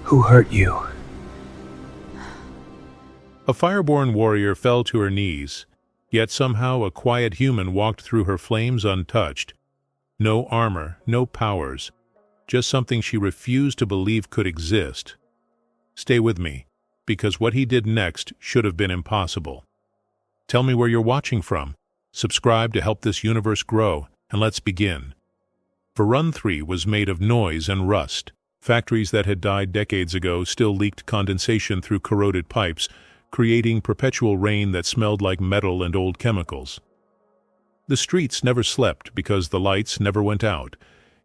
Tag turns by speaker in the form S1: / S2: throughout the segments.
S1: Who hurt you?
S2: A fireborn warrior fell to her knees, yet somehow a quiet human walked through her flames untouched. No armor, no powers, just something she refused to believe could exist. Stay with me, because what he did next should have been impossible. Tell me where you're watching from, subscribe to help this universe grow, and let's begin. Varun 3 was made of noise and rust. Factories that had died decades ago still leaked condensation through corroded pipes, creating perpetual rain that smelled like metal and old chemicals. The streets never slept because the lights never went out,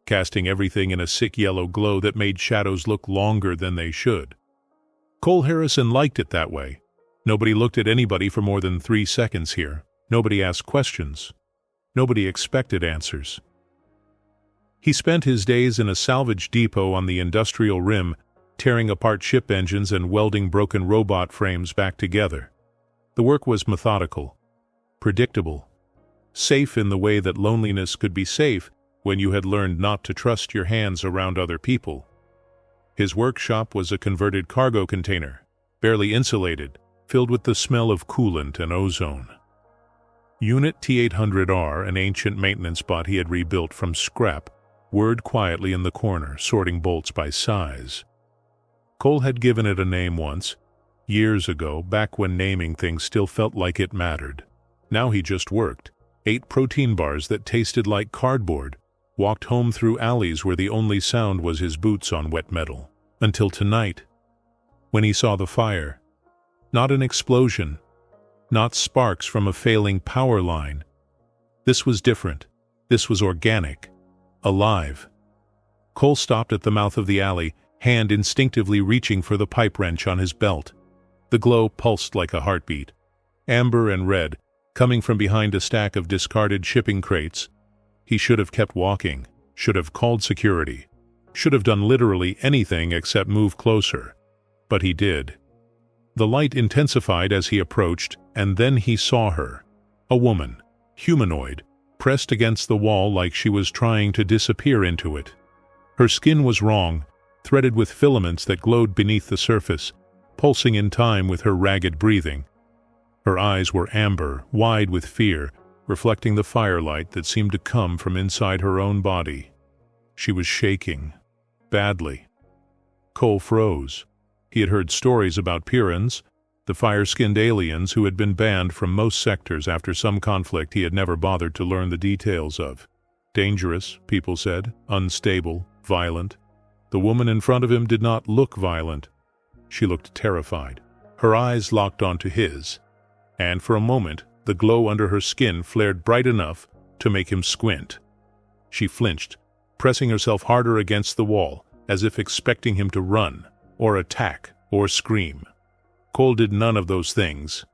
S2: casting everything in a sick yellow glow that made shadows look longer than they should. Cole Harrison liked it that way. Nobody looked at anybody for more than 3 seconds here. Nobody asked questions. Nobody expected answers. He spent his days in a salvage depot on the industrial rim, tearing apart ship engines and welding broken robot frames back together. The work was methodical, predictable, safe in the way that loneliness could be safe when you had learned not to trust your hands around other people. His workshop was a converted cargo container, barely insulated, filled with the smell of coolant and ozone. Unit T-800R, an ancient maintenance bot he had rebuilt from scrap, whirred quietly in the corner, sorting bolts by size. Cole had given it a name once, years ago, back when naming things still felt like it mattered. Now he just worked, ate protein bars that tasted like cardboard, walked home through alleys where the only sound was his boots on wet metal. Until tonight, when he saw the fire. Not an explosion, not sparks from a failing power line. This was different. This was organic, alive. Cole stopped at the mouth of the alley, hand instinctively reaching for the pipe wrench on his belt. The glow pulsed like a heartbeat, amber and red, coming from behind a stack of discarded shipping crates. He should have kept walking, should have called security, should have done literally anything except move closer. But he did. The light intensified as he approached, and then he saw her. A woman, humanoid, pressed against the wall like she was trying to disappear into it. Her skin was wrong, threaded with filaments that glowed beneath the surface, pulsing in time with her ragged breathing. Her eyes were amber, wide with fear, reflecting the firelight that seemed to come from inside her own body. She was shaking, badly. Cole froze. He had heard stories about Pyrans, the fire-skinned aliens who had been banned from most sectors after some conflict he had never bothered to learn the details of. Dangerous, people said, unstable, violent. The woman in front of him did not look violent. She looked terrified. Her eyes locked onto his, and for a moment the glow under her skin flared bright enough to make him squint. She flinched, pressing herself harder against the wall, as if expecting him to run, or attack, or scream. Cole did none of those things.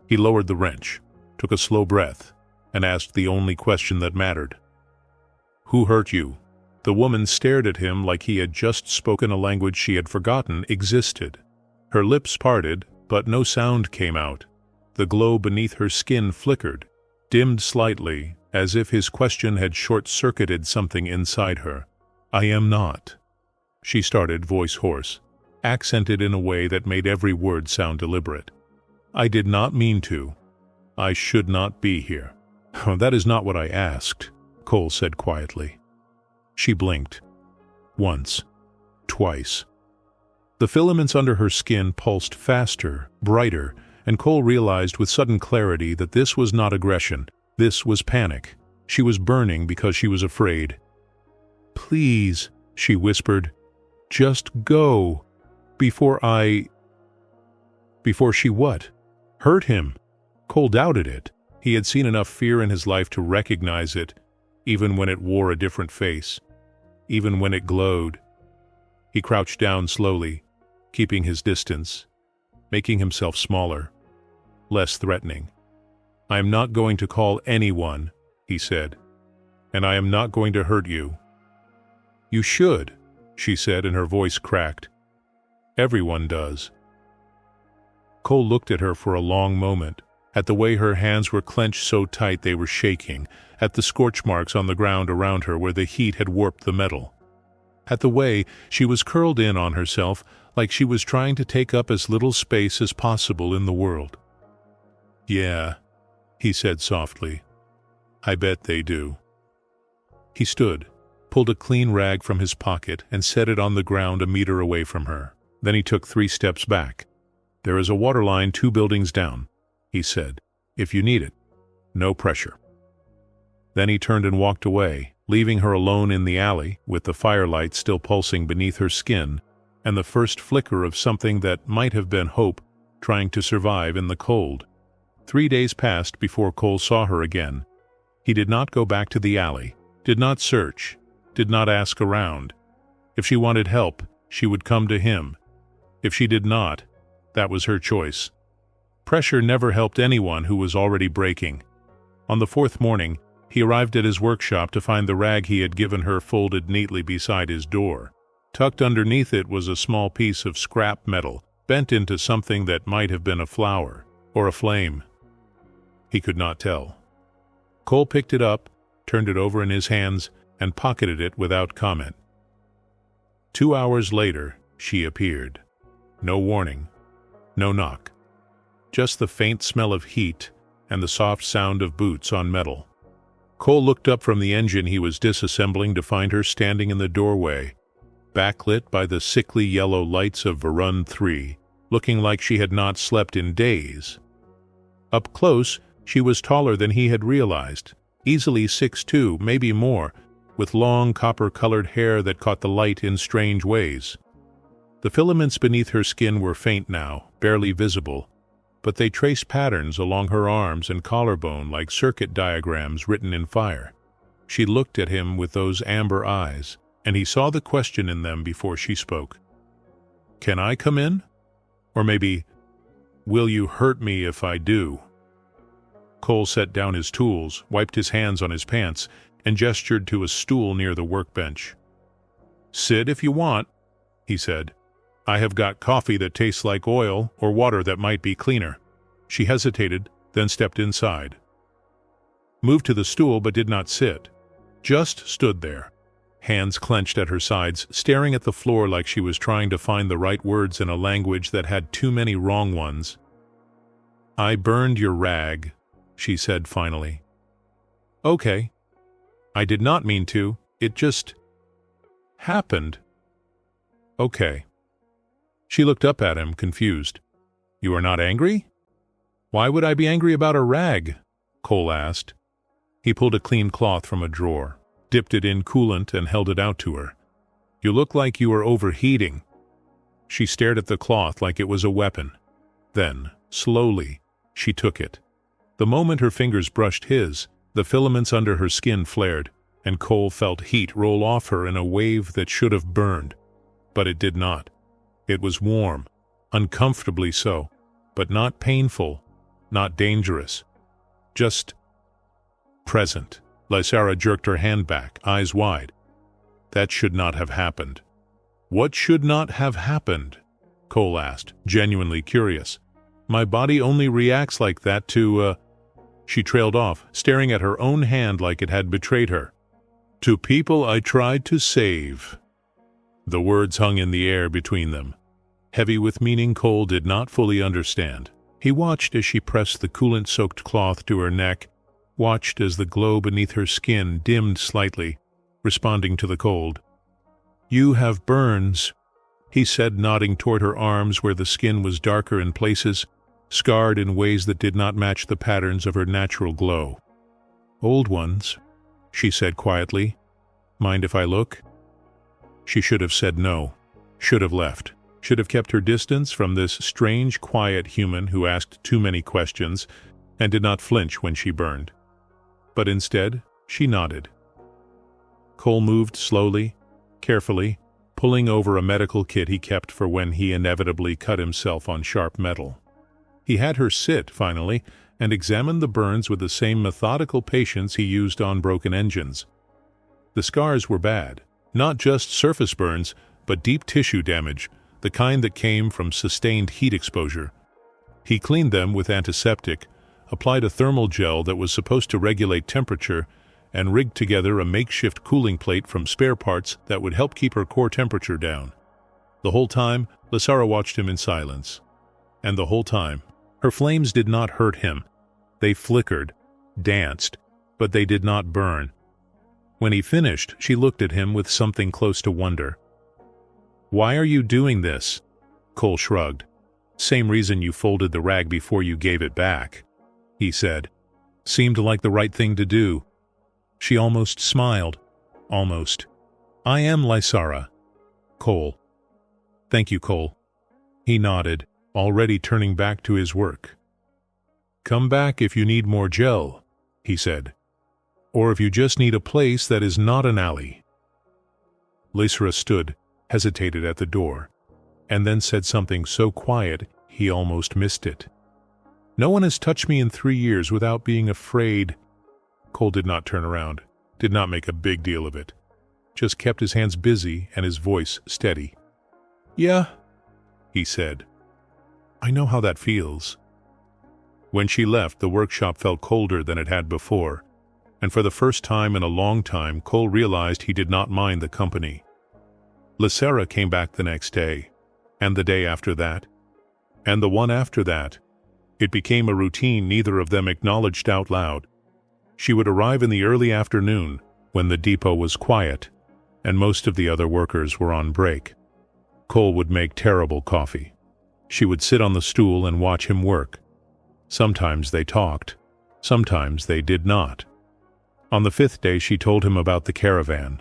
S2: He lowered the wrench, took a slow breath, and asked the only question that mattered. "Who hurt you?" The woman stared at him like he had just spoken a language she had forgotten existed. Her lips parted, but no sound came out. The glow beneath her skin flickered, dimmed slightly, as if his question had short-circuited something inside her. "I am not," she started, voice hoarse, accented in a way that made every word sound deliberate. "I did not mean to. I should not be here." "That is not what I asked," Cole said quietly. She blinked. Once. Twice. The filaments under her skin pulsed faster, brighter, and Cole realized with sudden clarity that this was not aggression. This was panic. She was burning because she was afraid. "Please," she whispered, "just go. Before she what? Hurt him?" Cole doubted it. He had seen enough fear in his life to recognize it, even when it wore a different face, even when it glowed. He crouched down slowly, keeping his distance, making himself smaller, less threatening. "I am not going to call anyone," he said, "and I am not going to hurt you." "You should," she said, and her voice cracked. "Everyone does." Cole looked at her for a long moment, at the way her hands were clenched so tight they were shaking, at the scorch marks on the ground around her where the heat had warped the metal. At the way, she was curled in on herself like she was trying to take up as little space as possible in the world. "Yeah," he said softly. "I bet they do." He stood, pulled a clean rag from his pocket, and set it on the ground a meter away from her. Then he took 3 steps back. "There is a water line 2 buildings down," he said. "If you need it. No pressure." Then he turned and walked away, leaving her alone in the alley, with the firelight still pulsing beneath her skin, and the first flicker of something that might have been hope trying to survive in the cold. 3 days passed before Cole saw her again. He did not go back to the alley, did not search, did not ask around. If she wanted help, she would come to him. If she did not, that was her choice. Pressure never helped anyone who was already breaking. On the 4th morning, he arrived at his workshop to find the rag he had given her folded neatly beside his door. Tucked underneath it was a small piece of scrap metal, bent into something that might have been a flower or a flame. He could not tell. Cole picked it up, turned it over in his hands, and pocketed it without comment. 2 hours later, she appeared. No warning, no knock. Just the faint smell of heat and the soft sound of boots on metal. Cole looked up from the engine he was disassembling to find her standing in the doorway, backlit by the sickly yellow lights of Varun 3, looking like she had not slept in days. Up close, she was taller than he had realized, easily 6'2", maybe more, with long copper-colored hair that caught the light in strange ways. The filaments beneath her skin were faint now, barely visible, but they traced patterns along her arms and collarbone like circuit diagrams written in fire. She looked at him with those amber eyes, and he saw the question in them before she spoke. "Can I come in? Or maybe, will you hurt me if I do?" Cole set down his tools, wiped his hands on his pants, and gestured to a stool near the workbench. "Sit if you want," he said. "I have got coffee that tastes like oil, or water that might be cleaner." She hesitated, then stepped inside. Moved to the stool but did not sit. Just stood there, hands clenched at her sides, staring at the floor like she was trying to find the right words in a language that had too many wrong ones. "I burned your rag," she said finally. "Okay. I did not mean to. It just happened." "Okay." She looked up at him, confused. "You are not angry?" "Why would I be angry about a rag?" Cole asked. He pulled a clean cloth from a drawer, dipped it in coolant, and held it out to her. "You look like you are overheating." She stared at the cloth like it was a weapon. Then, slowly, she took it. The moment her fingers brushed his, the filaments under her skin flared, and Cole felt heat roll off her in a wave that should have burned. But it did not. It was warm, uncomfortably so, but not painful, not dangerous. Just present. Lysara jerked her hand back, eyes wide. That should not have happened. "What should not have happened?" Cole asked, genuinely curious. "My body only reacts like that to, She trailed off, staring at her own hand like it had betrayed her. "To people I tried to save." The words hung in the air between them, heavy with meaning Cole did not fully understand. He watched as she pressed the coolant-soaked cloth to her neck, watched as the glow beneath her skin dimmed slightly, responding to the cold. "You have burns," he said, nodding toward her arms where the skin was darker in places, scarred in ways that did not match the patterns of her natural glow. "Old ones," she said quietly. "Mind if I look?" She should have said no, should have left, should have kept her distance from this strange, quiet human who asked too many questions and did not flinch when she burned. But instead, she nodded. Cole moved slowly, carefully, pulling over a medical kit he kept for when he inevitably cut himself on sharp metal. He had her sit, finally, and examined the burns with the same methodical patience he used on broken engines. The scars were bad, not just surface burns, but deep tissue damage, the kind that came from sustained heat exposure. He cleaned them with antiseptic, applied a thermal gel that was supposed to regulate temperature, and rigged together a makeshift cooling plate from spare parts that would help keep her core temperature down. The whole time, Lysara watched him in silence. And the whole time, her flames did not hurt him. They flickered, danced, but they did not burn. When he finished, she looked at him with something close to wonder. "Why are you doing this?" Cole shrugged. "Same reason you folded the rag before you gave it back," he said. "Seemed like the right thing to do." She almost smiled. Almost. "I am Lysara." "Cole." "Thank you, Cole." He nodded, already turning back to his work. "Come back if you need more gel," he said. "Or if you just need a place that is not an alley." Lysara stood, hesitated at the door, and then said something so quiet he almost missed it. "No one has touched me in 3 years without being afraid." Cole did not turn around, did not make a big deal of it, just kept his hands busy and his voice steady. "Yeah," he said. "I know how that feels." When she left, the workshop felt colder than it had before, and for the first time in a long time, Cole realized he did not mind the company. Lysara came back the next day, and the day after that, and the one after that. It became a routine neither of them acknowledged out loud. She would arrive in the early afternoon, when the depot was quiet, and most of the other workers were on break. Cole would make terrible coffee. She would sit on the stool and watch him work. Sometimes they talked, sometimes they did not. On the 5th day she told him about the caravan.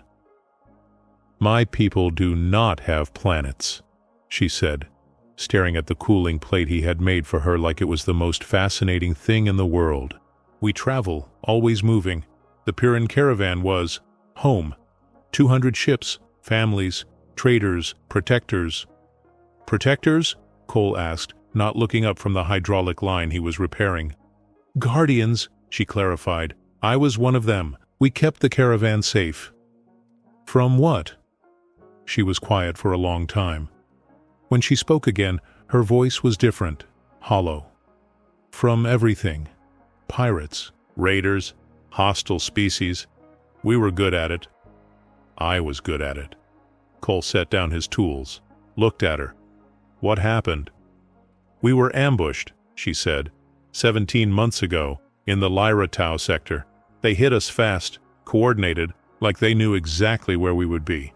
S2: "My people do not have planets," she said, staring at the cooling plate he had made for her like it was the most fascinating thing in the world. "We travel, always moving. The Piran caravan was home. 200 ships, families, traders, protectors." "Protectors?" Cole asked, not looking up from the hydraulic line he was repairing. "Guardians," she clarified. "I was one of them. We kept the caravan safe." "From what?" She was quiet for a long time. When she spoke again, her voice was different, hollow. "From everything. Pirates, raiders, hostile species. We were good at it. I was good at it." Cole set down his tools, looked at her. "What happened?" "We were ambushed," she said, 17 months ago, in the Lyra Tau sector. They hit us fast, coordinated, like they knew exactly where we would be.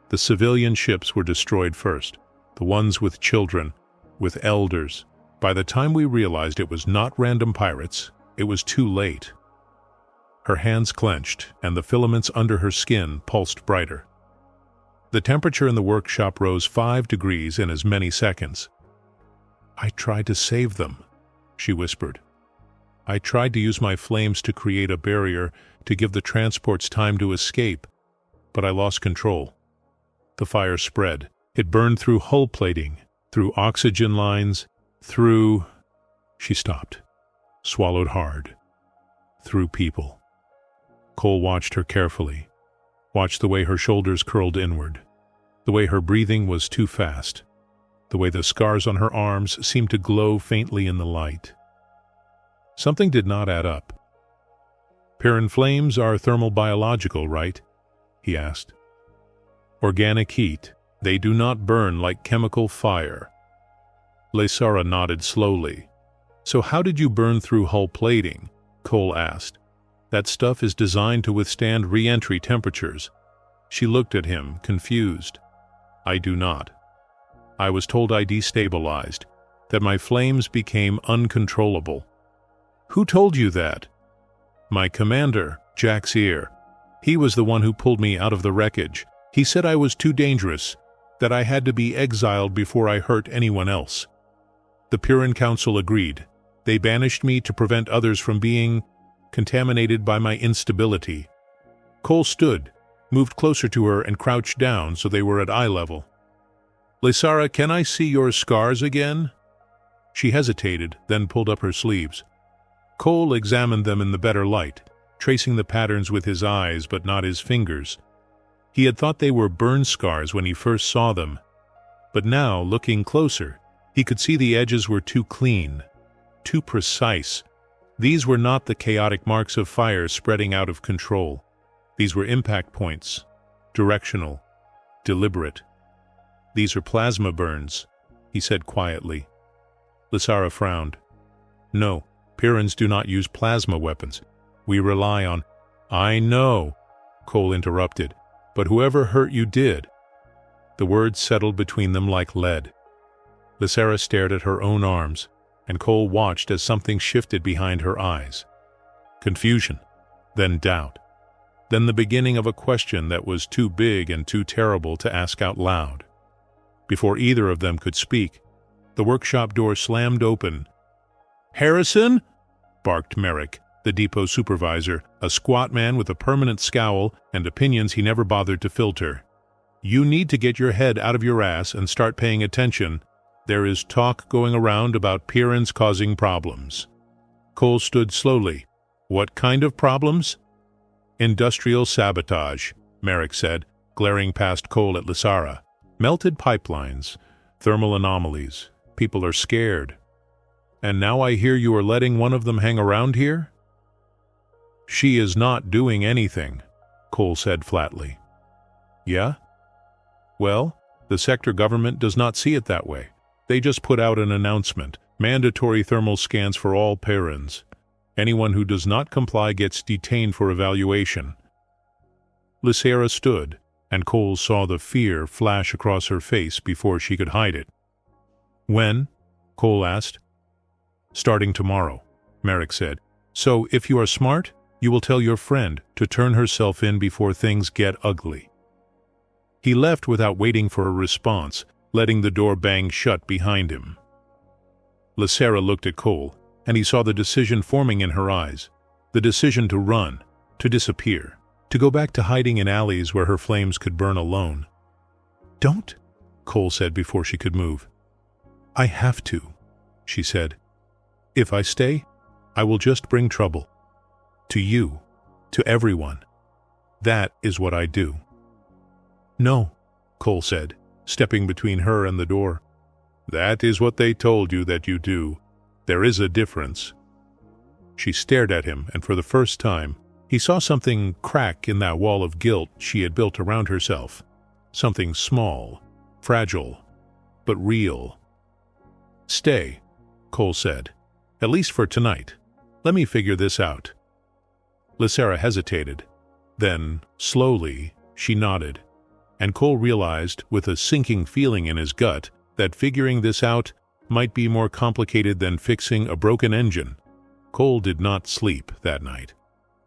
S2: The civilian ships were destroyed first, the ones with children, with elders. By the time we realized it was not random pirates, it was too late. Her hands clenched, and the filaments under her skin pulsed brighter. The temperature in the workshop rose 5 degrees in as many seconds. "I tried to save them," she whispered. "I tried to use my flames to create a barrier to give the transports time to escape, but I lost control. The fire spread. It burned through hull plating, through oxygen lines, through—" She stopped, swallowed hard. "Through people." Cole watched her carefully, watched the way her shoulders curled inward, the way her breathing was too fast, the way the scars on her arms seemed to glow faintly in the light. Something did not add up. "Piran flames are thermal-biological, right?" he asked. "Organic heat. They do not burn like chemical fire." Lysara nodded slowly. "So how did you burn through hull plating?" Cole asked. "That stuff is designed to withstand re-entry temperatures." She looked at him, confused. "I do not. I was told I destabilized, that my flames became uncontrollable." "Who told you that?" "My commander, Jaxier. He was the one who pulled me out of the wreckage. He said I was too dangerous, that I had to be exiled before I hurt anyone else. The Piran Council agreed. They banished me to prevent others from being contaminated by my instability." Cole stood, moved closer to her and crouched down so they were at eye level. "Lysara, can I see your scars again?" She hesitated, then pulled up her sleeves. Cole examined them in the better light, tracing the patterns with his eyes but not his fingers. He had thought they were burn scars when he first saw them, but now, looking closer, he could see the edges were too clean, too precise. These were not the chaotic marks of fire spreading out of control. These were impact points, directional, deliberate. "These are plasma burns," he said quietly. Lysara frowned. "No, Pyrrhans do not use plasma weapons. We rely on—" "I know," Cole interrupted, "but whoever hurt you did." The words settled between them like lead. Lysara stared at her own arms, and Cole watched as something shifted behind her eyes. Confusion, then doubt, then the beginning of a question that was too big and too terrible to ask out loud. Before either of them could speak, the workshop door slammed open. "Harrison?" barked Merrick, the depot supervisor, a squat man with a permanent scowl and opinions he never bothered to filter. "You need to get your head out of your ass and start paying attention. There is talk going around about Pyrrhans causing problems." Cole stood slowly. "What kind of problems?" "Industrial sabotage," Merrick said, glaring past Cole at Lysara. "Melted pipelines, thermal anomalies. People are scared. And now I hear you are letting one of them hang around here?" "She is not doing anything," Cole said flatly. "Yeah? Well, the sector government does not see it that way. They just put out an announcement, mandatory thermal scans for all Pyrrhans. Anyone who does not comply gets detained for evaluation." Lysara stood, and Cole saw the fear flash across her face before she could hide it. "When?" Cole asked. "Starting tomorrow," Merrick said. "So if you are smart, you will tell your friend to turn herself in before things get ugly." He left without waiting for a response, letting the door bang shut behind him. Lysara looked at Cole, and he saw the decision forming in her eyes. The decision to run, to disappear, to go back to hiding in alleys where her flames could burn alone. "Don't," Cole said before she could move. "I have to," she said. "If I stay, I will just bring trouble. To you, to everyone. That is what I do." "No," Cole said, stepping between her and the door. "That is what they told you that you do. There is a difference." She stared at him, and for the first time, he saw something crack in that wall of guilt she had built around herself. Something small, fragile, but real. "Stay," Cole said. "At least for tonight. Let me figure this out." Lysara hesitated. Then, slowly, she nodded, and Cole realized, with a sinking feeling in his gut, that figuring this out might be more complicated than fixing a broken engine. Cole did not sleep that night.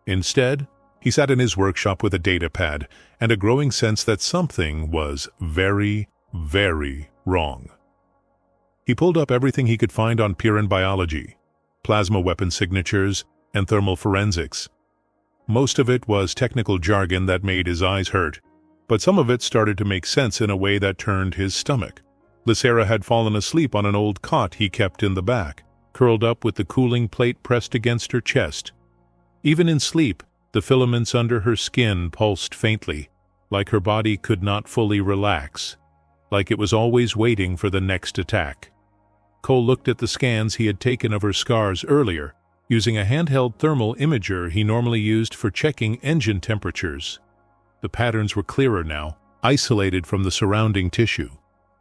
S2: Instead, he sat in his workshop with a data pad and a growing sense that something was very, very wrong. He pulled up everything he could find on Pyrrhan biology, plasma weapon signatures, and thermal forensics. Most of it was technical jargon that made his eyes hurt, but some of it started to make sense in a way that turned his stomach. Lysara had fallen asleep on an old cot he kept in the back, curled up with the cooling plate pressed against her chest. Even in sleep, the filaments under her skin pulsed faintly, like her body could not fully relax, like it was always waiting for the next attack. Cole looked at the scans he had taken of her scars earlier, using a handheld thermal imager he normally used for checking engine temperatures. The patterns were clearer now, isolated from the surrounding tissue.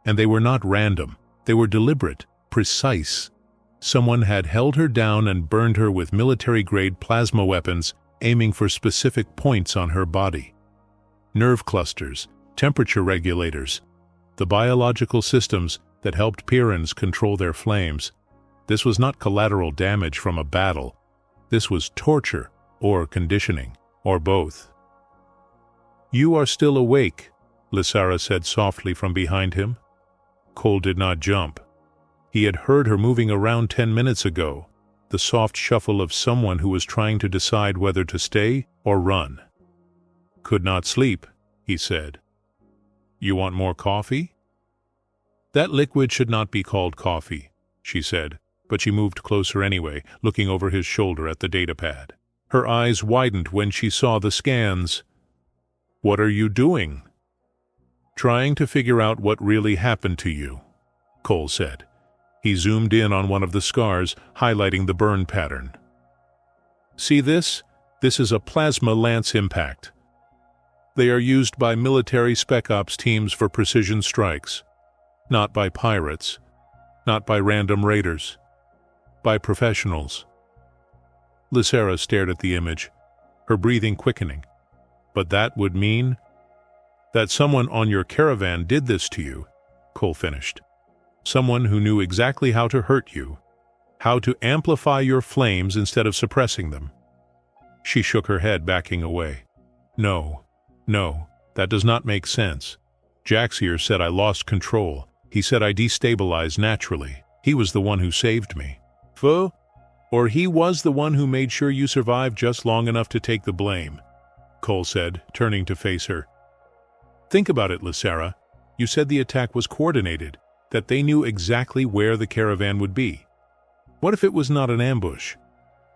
S2: And they were not random. They were deliberate, precise. Someone had held her down and burned her with military-grade plasma weapons, aiming for specific points on her body. Nerve clusters, temperature regulators, the biological systems that helped Pyrrhans control their flames. This was not collateral damage from a battle. This was torture or conditioning, or both. "You are still awake," Lysara said softly from behind him. Cole did not jump. He had heard her moving around 10 minutes ago, the soft shuffle of someone who was trying to decide whether to stay or run. "Could not sleep," he said. "You want more coffee?" "That liquid should not be called coffee," she said, but she moved closer anyway, looking over his shoulder at the datapad. Her eyes widened when she saw the scans. "What are you doing?" "Trying to figure out what really happened to you," Cole said. He zoomed in on one of the scars, highlighting the burn pattern. See this? This is a plasma lance impact. They are used by military spec ops teams for precision strikes. Not by pirates. Not by random raiders. By professionals. Lysera stared at the image, her breathing quickening. But that would mean that someone on your caravan did this to you, Cole finished. Someone who knew exactly how to hurt you, how to amplify your flames instead of suppressing them. She shook her head, backing away. No, that does not make sense. Jaxier said I lost control. He said I destabilized naturally. He was the one who saved me. Fu? Or he was the one who made sure you survived just long enough to take the blame, Cole said, turning to face her. Think about it, Lysera. You said the attack was coordinated, that they knew exactly where the caravan would be. What if it was not an ambush?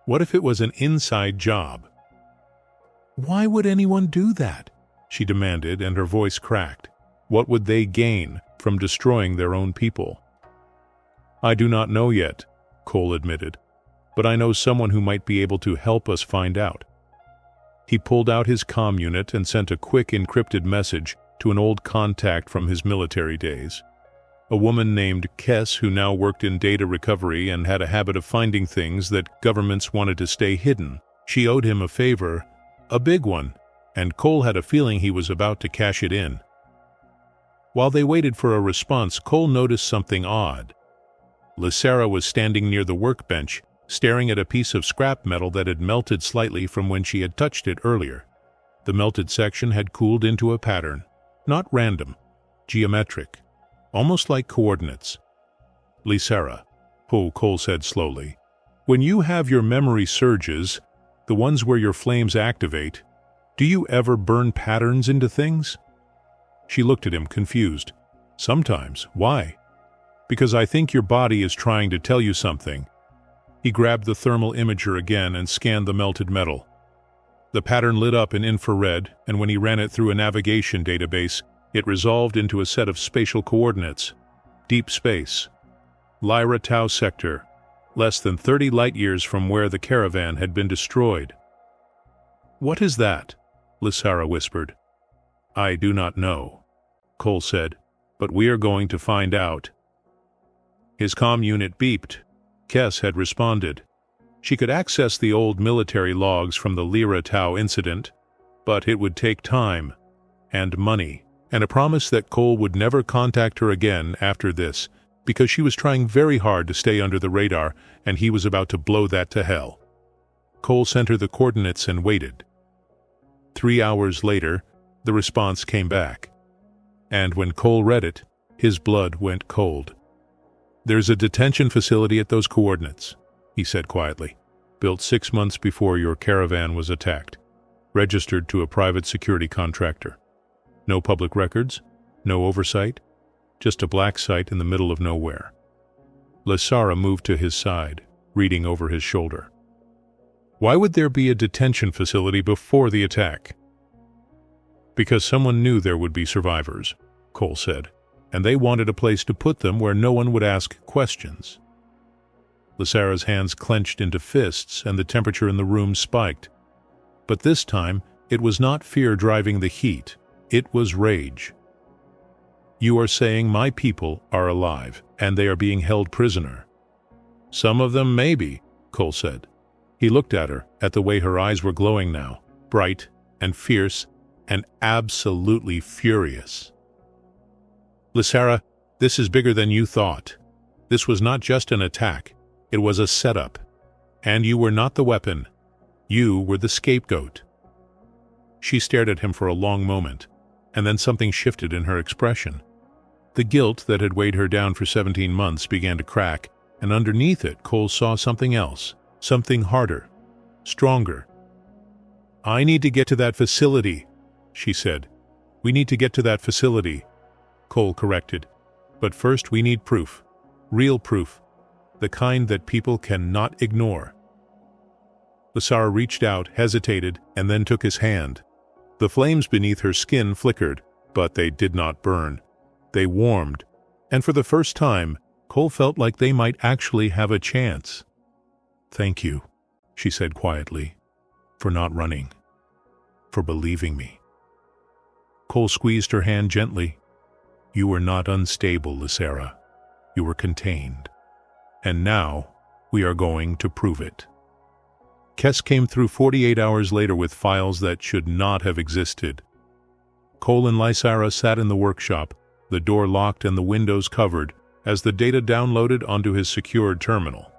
S2: What if it was an inside job? Why would anyone do that? She demanded, and her voice cracked. What would they gain from destroying their own people? I do not know yet, Cole admitted, but I know someone who might be able to help us find out. He pulled out his comm unit and sent a quick encrypted message to an old contact from his military days. A woman named Kess who now worked in data recovery and had a habit of finding things that governments wanted to stay hidden. She owed him a favor, a big one, and Cole had a feeling he was about to cash it in. While they waited for a response, Cole noticed something odd. Lysera was standing near the workbench, staring at a piece of scrap metal that had melted slightly from when she had touched it earlier. The melted section had cooled into a pattern, not random, geometric, almost like coordinates. Lysera, Cole said slowly, when you have your memory surges, the ones where your flames activate, do you ever burn patterns into things? She looked at him, confused. Sometimes. Why? Because I think your body is trying to tell you something. He grabbed the thermal imager again and scanned the melted metal. The pattern lit up in infrared, and when he ran it through a navigation database, it resolved into a set of spatial coordinates. Deep space. Lyra Tau sector, less than 30 light-years from where the caravan had been destroyed. What is that? Lysera whispered. I do not know, Cole said, but we are going to find out. His comm unit beeped. Kess had responded. She could access the old military logs from the Lyra Tau incident, but it would take time, and money, and a promise that Cole would never contact her again after this, because she was trying very hard to stay under the radar, and he was about to blow that to hell. Cole sent her the coordinates and waited. 3 hours later, the response came back. And when Cole read it, his blood went cold. There's a detention facility at those coordinates, he said quietly, built 6 months before your caravan was attacked, registered to a private security contractor. No public records, no oversight, just a black site in the middle of nowhere. Lysera moved to his side, reading over his shoulder. Why would there be a detention facility before the attack? Because someone knew there would be survivors, Cole said, and they wanted a place to put them where no one would ask questions. Lysera's hands clenched into fists and the temperature in the room spiked. But this time, it was not fear driving the heat, it was rage. You are saying my people are alive, and they are being held prisoner. Some of them maybe, Cole said. He looked at her, at the way her eyes were glowing now, bright and fierce and absolutely furious. Lysera, this is bigger than you thought. This was not just an attack, it was a setup. And you were not the weapon. You were the scapegoat. She stared at him for a long moment, and then something shifted in her expression. The guilt that had weighed her down for 17 months began to crack, and underneath it Cole saw something else, something harder, stronger. I need to get to that facility, she said. We need to get to that facility, Cole corrected. But first we need proof, real proof, the kind that people cannot ignore. Lysera reached out, hesitated, and then took his hand. The flames beneath her skin flickered, but they did not burn. They warmed, and for the first time, Cole felt like they might actually have a chance. Thank you, she said quietly. "For not running. For believing me." Cole squeezed her hand gently. "You were not unstable, Lysera. You were contained. And now, we are going to prove it." Kes came through 48 hours later with files that should not have existed. Cole and Lysera sat in the workshop, the door locked and the windows covered, as the data downloaded onto his secured terminal.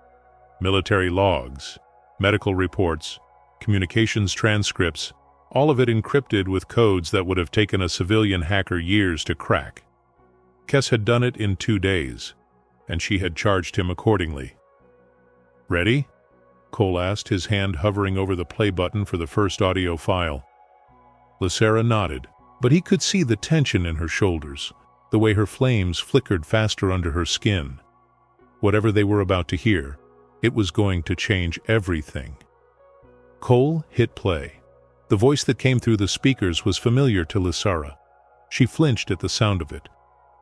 S2: Military logs, medical reports, communications transcripts, all of it encrypted with codes that would have taken a civilian hacker years to crack. Kes had done it in 2 days, and she had charged him accordingly. "Ready?" Cole asked, his hand hovering over the play button for the first audio file. Lysera nodded, but he could see the tension in her shoulders, the way her flames flickered faster under her skin. Whatever they were about to hear, it was going to change everything. Cole hit play. The voice that came through the speakers was familiar to Lysera. She flinched at the sound of it.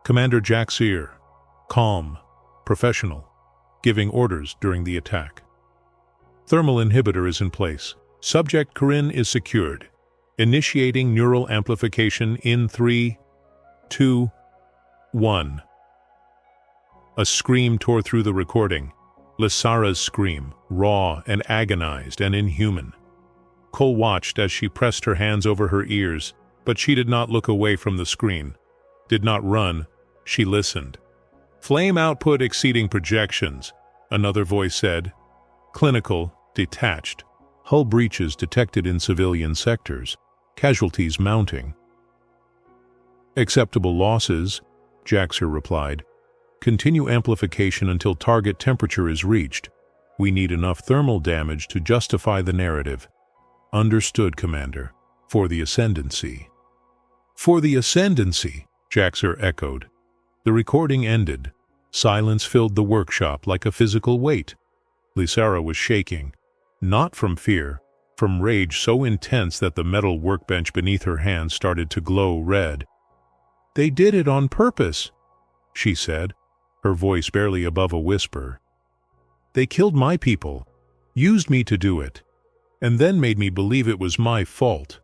S2: Commander Jaxier, calm, professional, giving orders during the attack. "Thermal inhibitor is in place. Subject Corinne is secured. Initiating neural amplification in 3, 2, 1. A scream tore through the recording. Lysera's scream, raw and agonized and inhuman. Cole watched as she pressed her hands over her ears, but she did not look away from the screen. Did not run. She listened. "Flame output exceeding projections," another voice said. "Clinical, detached. Hull breaches detected in civilian sectors. Casualties mounting." "Acceptable losses," Jaxier replied. "Continue amplification until target temperature is reached. We need enough thermal damage to justify the narrative." "Understood, Commander. For the Ascendancy." "For the Ascendancy," Jaxier echoed. The recording ended. Silence filled the workshop like a physical weight. Lysera was shaking, not from fear, from rage so intense that the metal workbench beneath her hands started to glow red. "They did it on purpose," she said, her voice barely above a whisper. "They killed my people, used me to do it, and then made me believe it was my fault."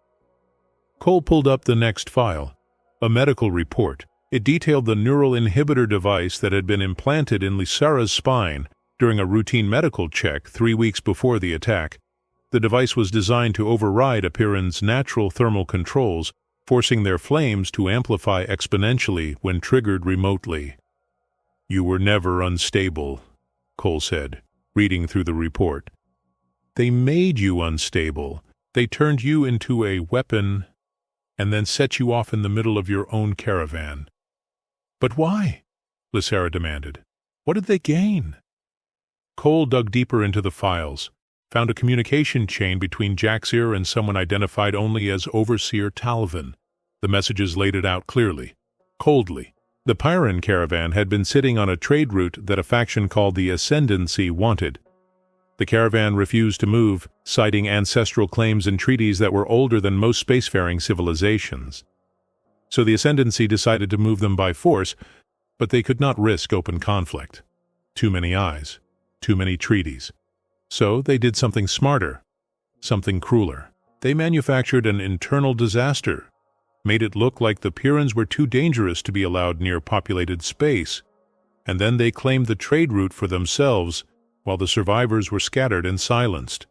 S2: Cole pulled up the next file, a medical report. It detailed the neural inhibitor device that had been implanted in Lysera's spine during a routine medical check 3 weeks before the attack. The device was designed to override Apiran's natural thermal controls, forcing their flames to amplify exponentially when triggered remotely. "You were never unstable," Cole said, reading through the report. "They made you unstable. They turned you into a weapon and then set you off in the middle of your own caravan." "But why?" Lysera demanded. "What did they gain?" Cole dug deeper into the files, found a communication chain between Jaxier and someone identified only as Overseer Talvin. The messages laid it out clearly, coldly. The Pyran caravan had been sitting on a trade route that a faction called the Ascendancy wanted. The caravan refused to move, citing ancestral claims and treaties that were older than most spacefaring civilizations. So the Ascendancy decided to move them by force, but they could not risk open conflict. Too many eyes, too many treaties. So they did something smarter, something crueler. They manufactured an internal disaster, made it look like the Pyrans were too dangerous to be allowed near populated space, and then they claimed the trade route for themselves while the survivors were scattered and silenced.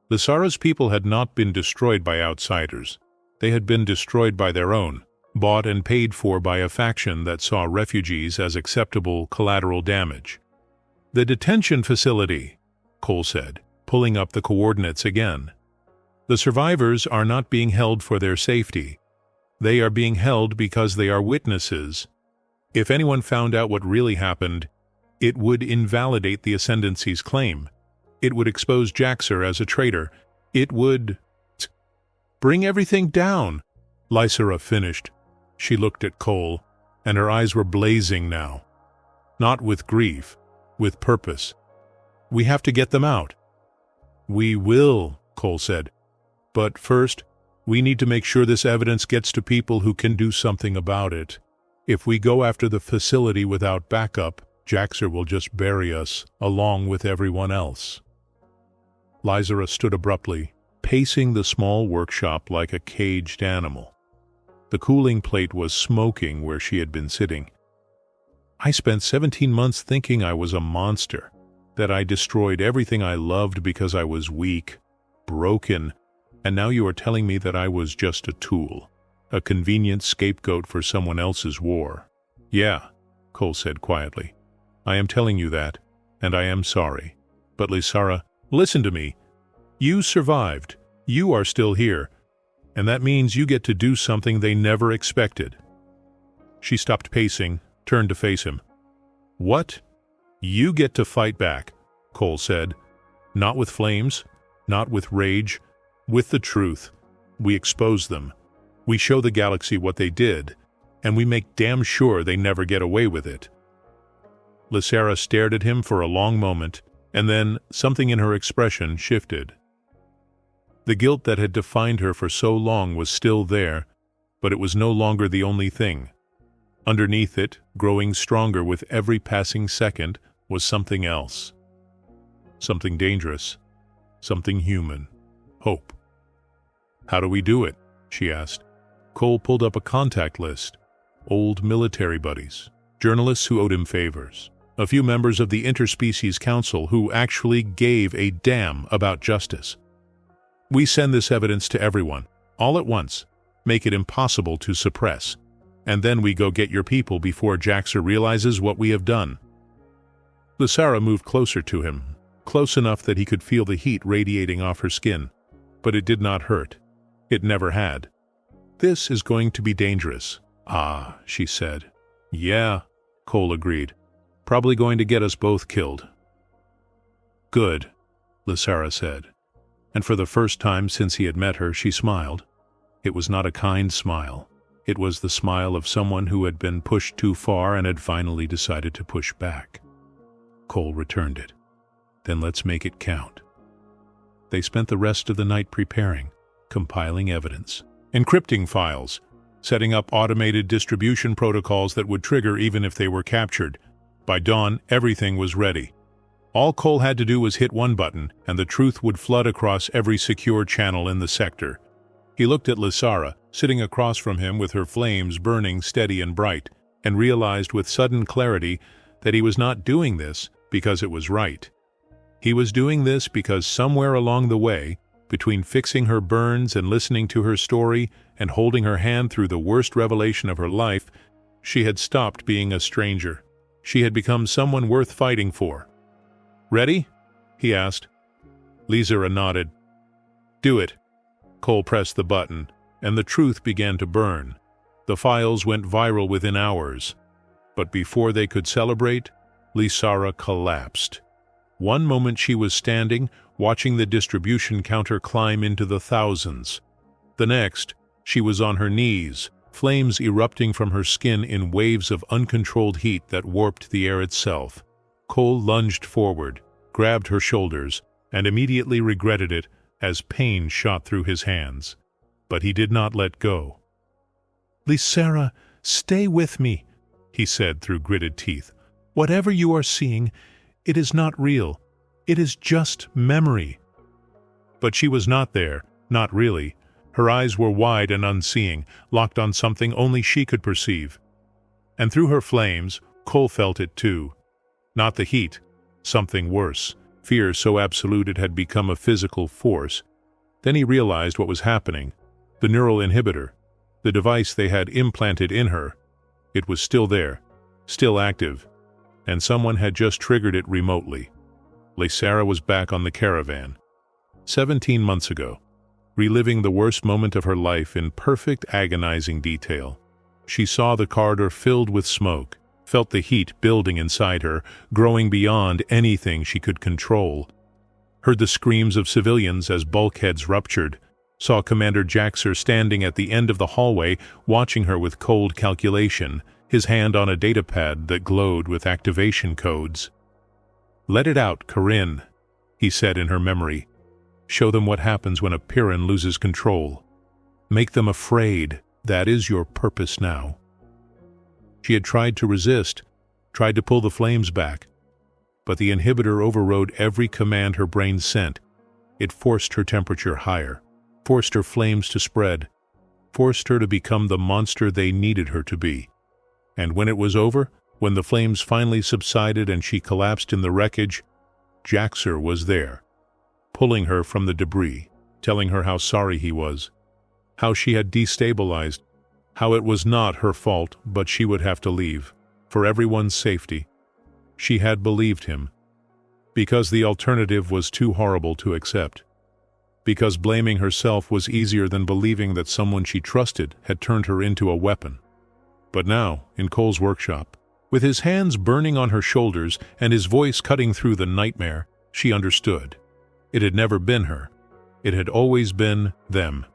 S2: Lysera's people had not been destroyed by outsiders. They had been destroyed by their own, bought and paid for by a faction that saw refugees as acceptable collateral damage. "The detention facility," Cole said, pulling up the coordinates again. "The survivors are not being held for their safety. They are being held because they are witnesses. If anyone found out what really happened, it would invalidate the Ascendancy's claim. It would expose Jaxier as a traitor. It would bring everything down." Lysera finished. She looked at Cole, and her eyes were blazing now. Not with grief, with purpose. "We have to get them out." "We will," Cole said. "But first, we need to make sure this evidence gets to people who can do something about it. If we go after the facility without backup, Jaxier will just bury us, along with everyone else." Lysera stood abruptly, pacing the small workshop like a caged animal. The cooling plate was smoking where she had been sitting. "I spent 17 months thinking I was a monster, that I destroyed everything I loved because I was weak, broken, and now you are telling me that I was just a tool, a convenient scapegoat for someone else's war." "Yeah," Cole said quietly. "I am telling you that, and I am sorry. But Lysera, listen to me. You survived. You are still here. And that means you get to do something they never expected." She stopped pacing, turned to face him. "What? You get to fight back," Cole said. "Not with flames, not with rage, with the truth. We expose them. We show the galaxy what they did, and we make damn sure they never get away with it." Lysera stared at him for a long moment, and then something in her expression shifted. The guilt that had defined her for so long was still there, but it was no longer the only thing. Underneath it, growing stronger with every passing second, was something else. Something dangerous. Something human. Hope. "How do we do it?" she asked. Cole pulled up a contact list. Old military buddies. Journalists who owed him favors. A few members of the Interspecies Council who actually gave a damn about justice. "We send this evidence to everyone, all at once, make it impossible to suppress, and then we go get your people before Jaxer realizes what we have done." Lysera moved closer to him, close enough that he could feel the heat radiating off her skin, but it did not hurt. It never had. "This is going to be dangerous." "Ah," she said. "Yeah," Cole agreed. "Probably going to get us both killed." "Good," Lysera said. And for the first time since he had met her, she smiled. It was not a kind smile. It was the smile of someone who had been pushed too far and had finally decided to push back. Cole returned it. "Then let's make it count." They spent the rest of the night preparing, compiling evidence, encrypting files, setting up automated distribution protocols that would trigger even if they were captured. By dawn, everything was ready. All Cole had to do was hit one button, and the truth would flood across every secure channel in the sector. He looked at Lysera, sitting across from him with her flames burning steady and bright, and realized with sudden clarity that he was not doing this because it was right. He was doing this because somewhere along the way, between fixing her burns and listening to her story and holding her hand through the worst revelation of her life, she had stopped being a stranger. She had become someone worth fighting for. "Ready?" he asked. Lysera nodded. "Do it." Cole pressed the button, and the truth began to burn. The files went viral within hours. But before they could celebrate, Lysera collapsed. One moment she was standing, watching the distribution counter climb into the thousands. The next, she was on her knees, flames erupting from her skin in waves of uncontrolled heat that warped the air itself. Cole lunged forward, grabbed her shoulders, and immediately regretted it as pain shot through his hands. But he did not let go. "Lysera, stay with me," he said through gritted teeth. "Whatever you are seeing, it is not real. It is just memory." But she was not there, not really. Her eyes were wide and unseeing, locked on something only she could perceive. And through her flames, Cole felt it too. Not the heat, something worse, fear so absolute it had become a physical force. Then he realized what was happening. The neural inhibitor, the device they had implanted in her. It was still there, still active, and someone had just triggered it remotely. Lysera was back on the caravan. 17 months ago, reliving the worst moment of her life in perfect agonizing detail. She saw the corridor filled with smoke, felt the heat building inside her, growing beyond anything she could control. Heard the screams of civilians as bulkheads ruptured, saw Commander Jaxer standing at the end of the hallway, watching her with cold calculation, his hand on a datapad that glowed with activation codes. "Let it out, Corinne," he said in her memory. "Show them what happens when a Pyrrhan loses control. Make them afraid. That is your purpose now." She had tried to resist, tried to pull the flames back, but the inhibitor overrode every command her brain sent. It forced her temperature higher, forced her flames to spread, forced her to become the monster they needed her to be. And when it was over, when the flames finally subsided and she collapsed in the wreckage, Jaxer was there, pulling her from the debris, telling her how sorry he was, how she had destabilized, how it was not her fault, but she would have to leave, for everyone's safety. She had believed him, because the alternative was too horrible to accept, because blaming herself was easier than believing that someone she trusted had turned her into a weapon. But now, in Cole's workshop, with his hands burning on her shoulders and his voice cutting through the nightmare, she understood. It had never been her. It had always been them.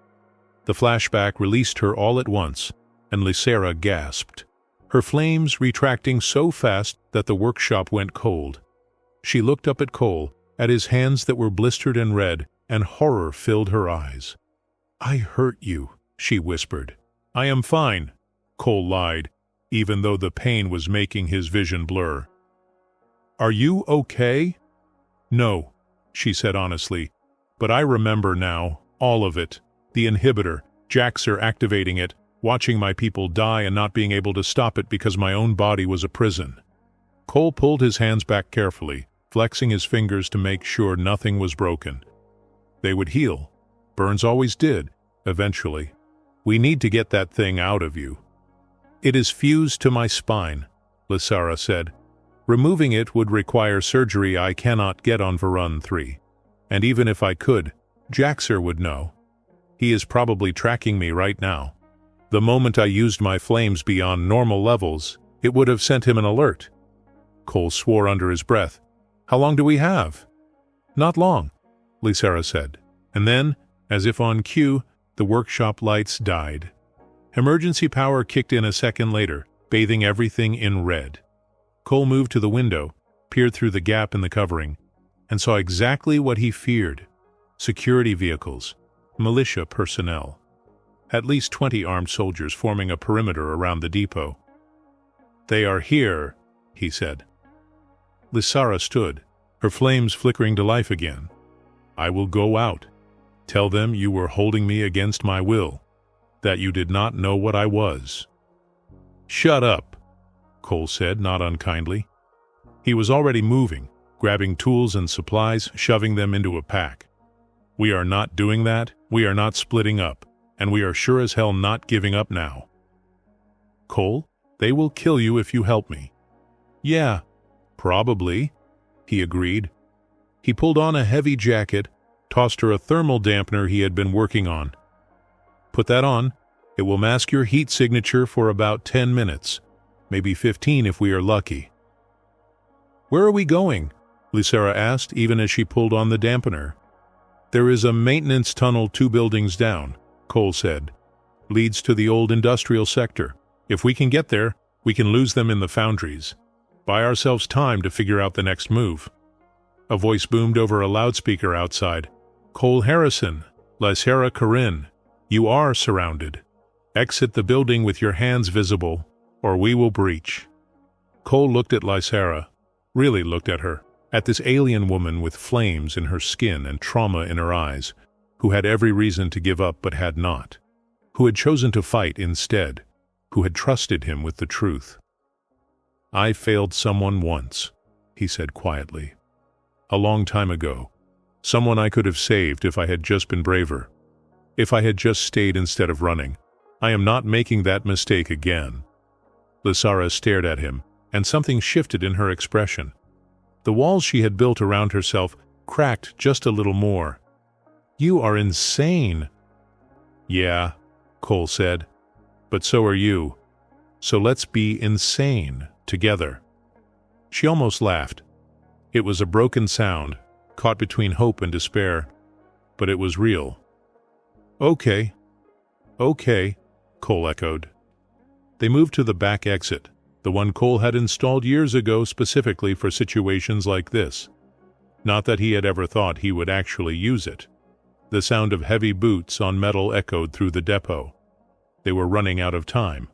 S2: The flashback released her all at once, and Lysera gasped, her flames retracting so fast that the workshop went cold. She looked up at Cole, at his hands that were blistered and red, and horror filled her eyes. "I hurt you," she whispered. "I am fine," Cole lied, even though the pain was making his vision blur. "Are you okay?" "No," she said honestly, "but I remember now, all of it. The inhibitor, Jaxer activating it, watching my people die and not being able to stop it because my own body was a prison." Cole pulled his hands back carefully, flexing his fingers to make sure nothing was broken. They would heal. Burns always did, eventually. "We need to get that thing out of you." "It is fused to my spine," Lysera said. "Removing it would require surgery I cannot get on Varun 3. And even if I could, Jaxer would know. He is probably tracking me right now. The moment I used my flames beyond normal levels, it would have sent him an alert." Cole swore under his breath. "How long do we have?" "Not long," Lysera said. And then, as if on cue, the workshop lights died. Emergency power kicked in a second later, bathing everything in red. Cole moved to the window, peered through the gap in the covering, and saw exactly what he feared. Security vehicles, militia personnel. At least 20 armed soldiers forming a perimeter around the depot. "They are here," he said. Lysera stood, her flames flickering to life again. "I will go out. Tell them you were holding me against my will, that you did not know what I was." "Shut up," Cole said, not unkindly. He was already moving, grabbing tools and supplies, shoving them into a pack. "We are not doing that, we are not splitting up, and we are sure as hell not giving up now." "Cole, they will kill you if you help me." "Yeah, probably," he agreed. He pulled on a heavy jacket, tossed her a thermal dampener he had been working on. "Put that on. It will mask your heat signature for about 10 minutes, maybe 15 if we are lucky." "Where are we going?" Lysera asked, even as she pulled on the dampener. "There is a maintenance tunnel 2 buildings down," Cole said. "Leads to the old industrial sector. If we can get there, we can lose them in the foundries. Buy ourselves time to figure out the next move." A voice boomed over a loudspeaker outside. "Cole Harrison, Lysera Corinne, you are surrounded. Exit the building with your hands visible, or we will breach." Cole looked at Lysera, really looked at her, at this alien woman with flames in her skin and trauma in her eyes, who had every reason to give up but had not, who had chosen to fight instead, who had trusted him with the truth. "I failed someone once," he said quietly. "A long time ago. Someone I could have saved if I had just been braver. If I had just stayed instead of running. I am not making that mistake again." Lysera stared at him, and something shifted in her expression. The walls she had built around herself cracked just a little more. "You are insane." "Yeah," Cole said, "but so are you. So let's be insane together." She almost laughed. It was a broken sound, caught between hope and despair, but it was real. "Okay, okay," Cole echoed. They moved to the back exit, the one Cole had installed years ago specifically for situations like this. Not that he had ever thought he would actually use it. The sound of heavy boots on metal echoed through the depot. They were running out of time.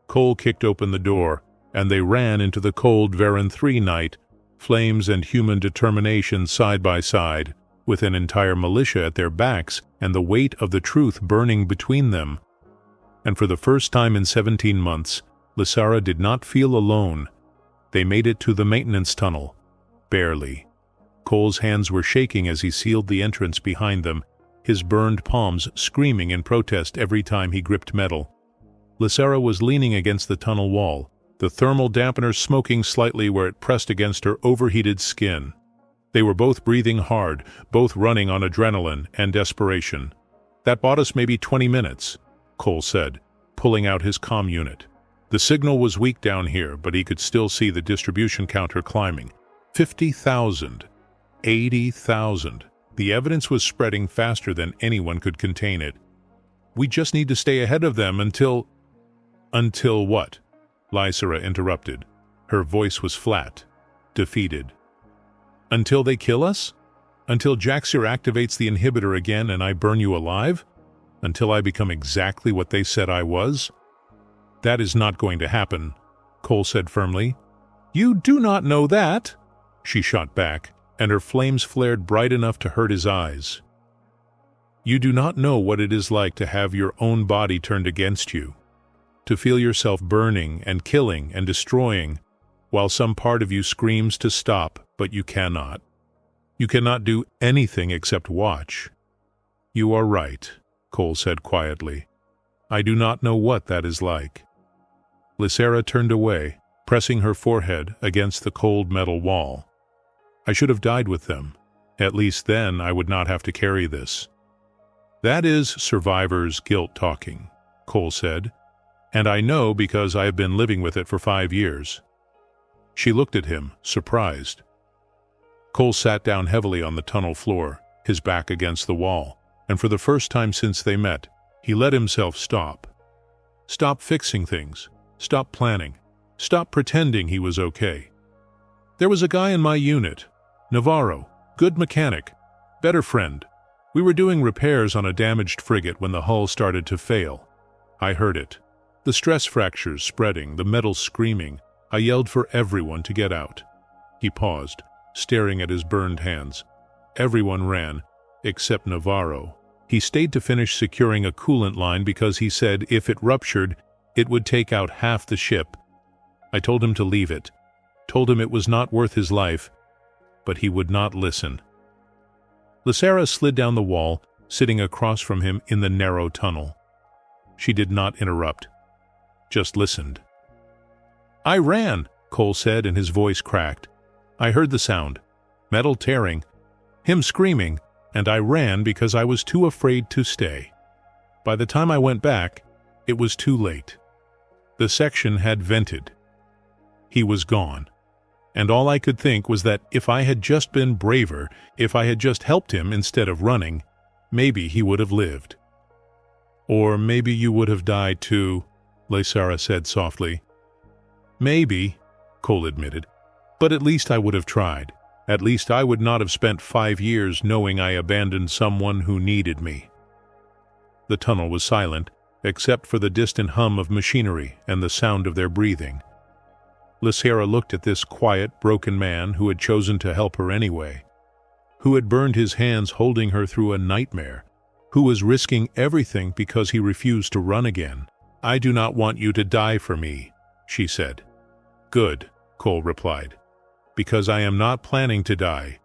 S2: Cole kicked open the door, and they ran into the cold Varun 3 night, flames and human determination side by side, with an entire militia at their backs and the weight of the truth burning between them. And for the first time in 17 months, Lysara did not feel alone. They made it to the maintenance tunnel. Barely. Cole's hands were shaking as he sealed the entrance behind them, his burned palms screaming in protest every time he gripped metal. Lysara was leaning against the tunnel wall, the thermal dampener smoking slightly where it pressed against her overheated skin. They were both breathing hard, both running on adrenaline and desperation. "That bought us maybe 20 minutes, Cole said, pulling out his comm unit. The signal was weak down here, but he could still see the distribution counter climbing. 50,000. 80,000. The evidence was spreading faster than anyone could contain it. "We just need to stay ahead of them until—" "Until what?" Lysara interrupted. Her voice was flat, defeated. "Until they kill us? Until Jaxier activates the inhibitor again and I burn you alive? Until I become exactly what they said I was?" "That is not going to happen," Cole said firmly. "You do not know that," she shot back, and her flames flared bright enough to hurt his eyes. "You do not know what it is like to have your own body turned against you, to feel yourself burning and killing and destroying, while some part of you screams to stop, but you cannot. You cannot do anything except watch." "You are right," Cole said quietly. "I do not know what that is like." Lysara turned away, pressing her forehead against the cold metal wall. "I should have died with them. At least then I would not have to carry this." "That is survivor's guilt talking," Cole said, "and I know because I have been living with it for 5 years. She looked at him, surprised. Cole sat down heavily on the tunnel floor, his back against the wall, and for the first time since they met, he let himself stop. Stop fixing things. Stop planning. Stop pretending he was okay. "There was a guy in my unit, Navarro, good mechanic, better friend. We were doing repairs on a damaged frigate when the hull started to fail. I heard it. The stress fractures spreading, the metal screaming. I yelled for everyone to get out." He paused, staring at his burned hands. Everyone ran, except Navarro. He stayed to finish securing a coolant line because he said if it ruptured, it would take out half the ship. I told him to leave it, told him it was not worth his life, but he would not listen. Lysara slid down the wall, sitting across from him in the narrow tunnel. She did not interrupt, just listened. "I ran," Cole said, and his voice cracked. "I heard the sound, metal tearing, him screaming, and I ran because I was too afraid to stay. By the time I went back, it was too late. The section had vented. He was gone. And all I could think was that if I had just been braver, if I had just helped him instead of running, maybe he would have lived." "Or maybe you would have died too," Lysara said softly. "Maybe," Cole admitted, "but at least I would have tried. At least I would not have spent 5 years knowing I abandoned someone who needed me." The tunnel was silent, except for the distant hum of machinery and the sound of their breathing. Lysara looked at this quiet, broken man who had chosen to help her anyway, who had burned his hands holding her through a nightmare, who was risking everything because he refused to run again. "I do not want you to die for me," she said. "Good," Cole replied, "because I am not planning to die.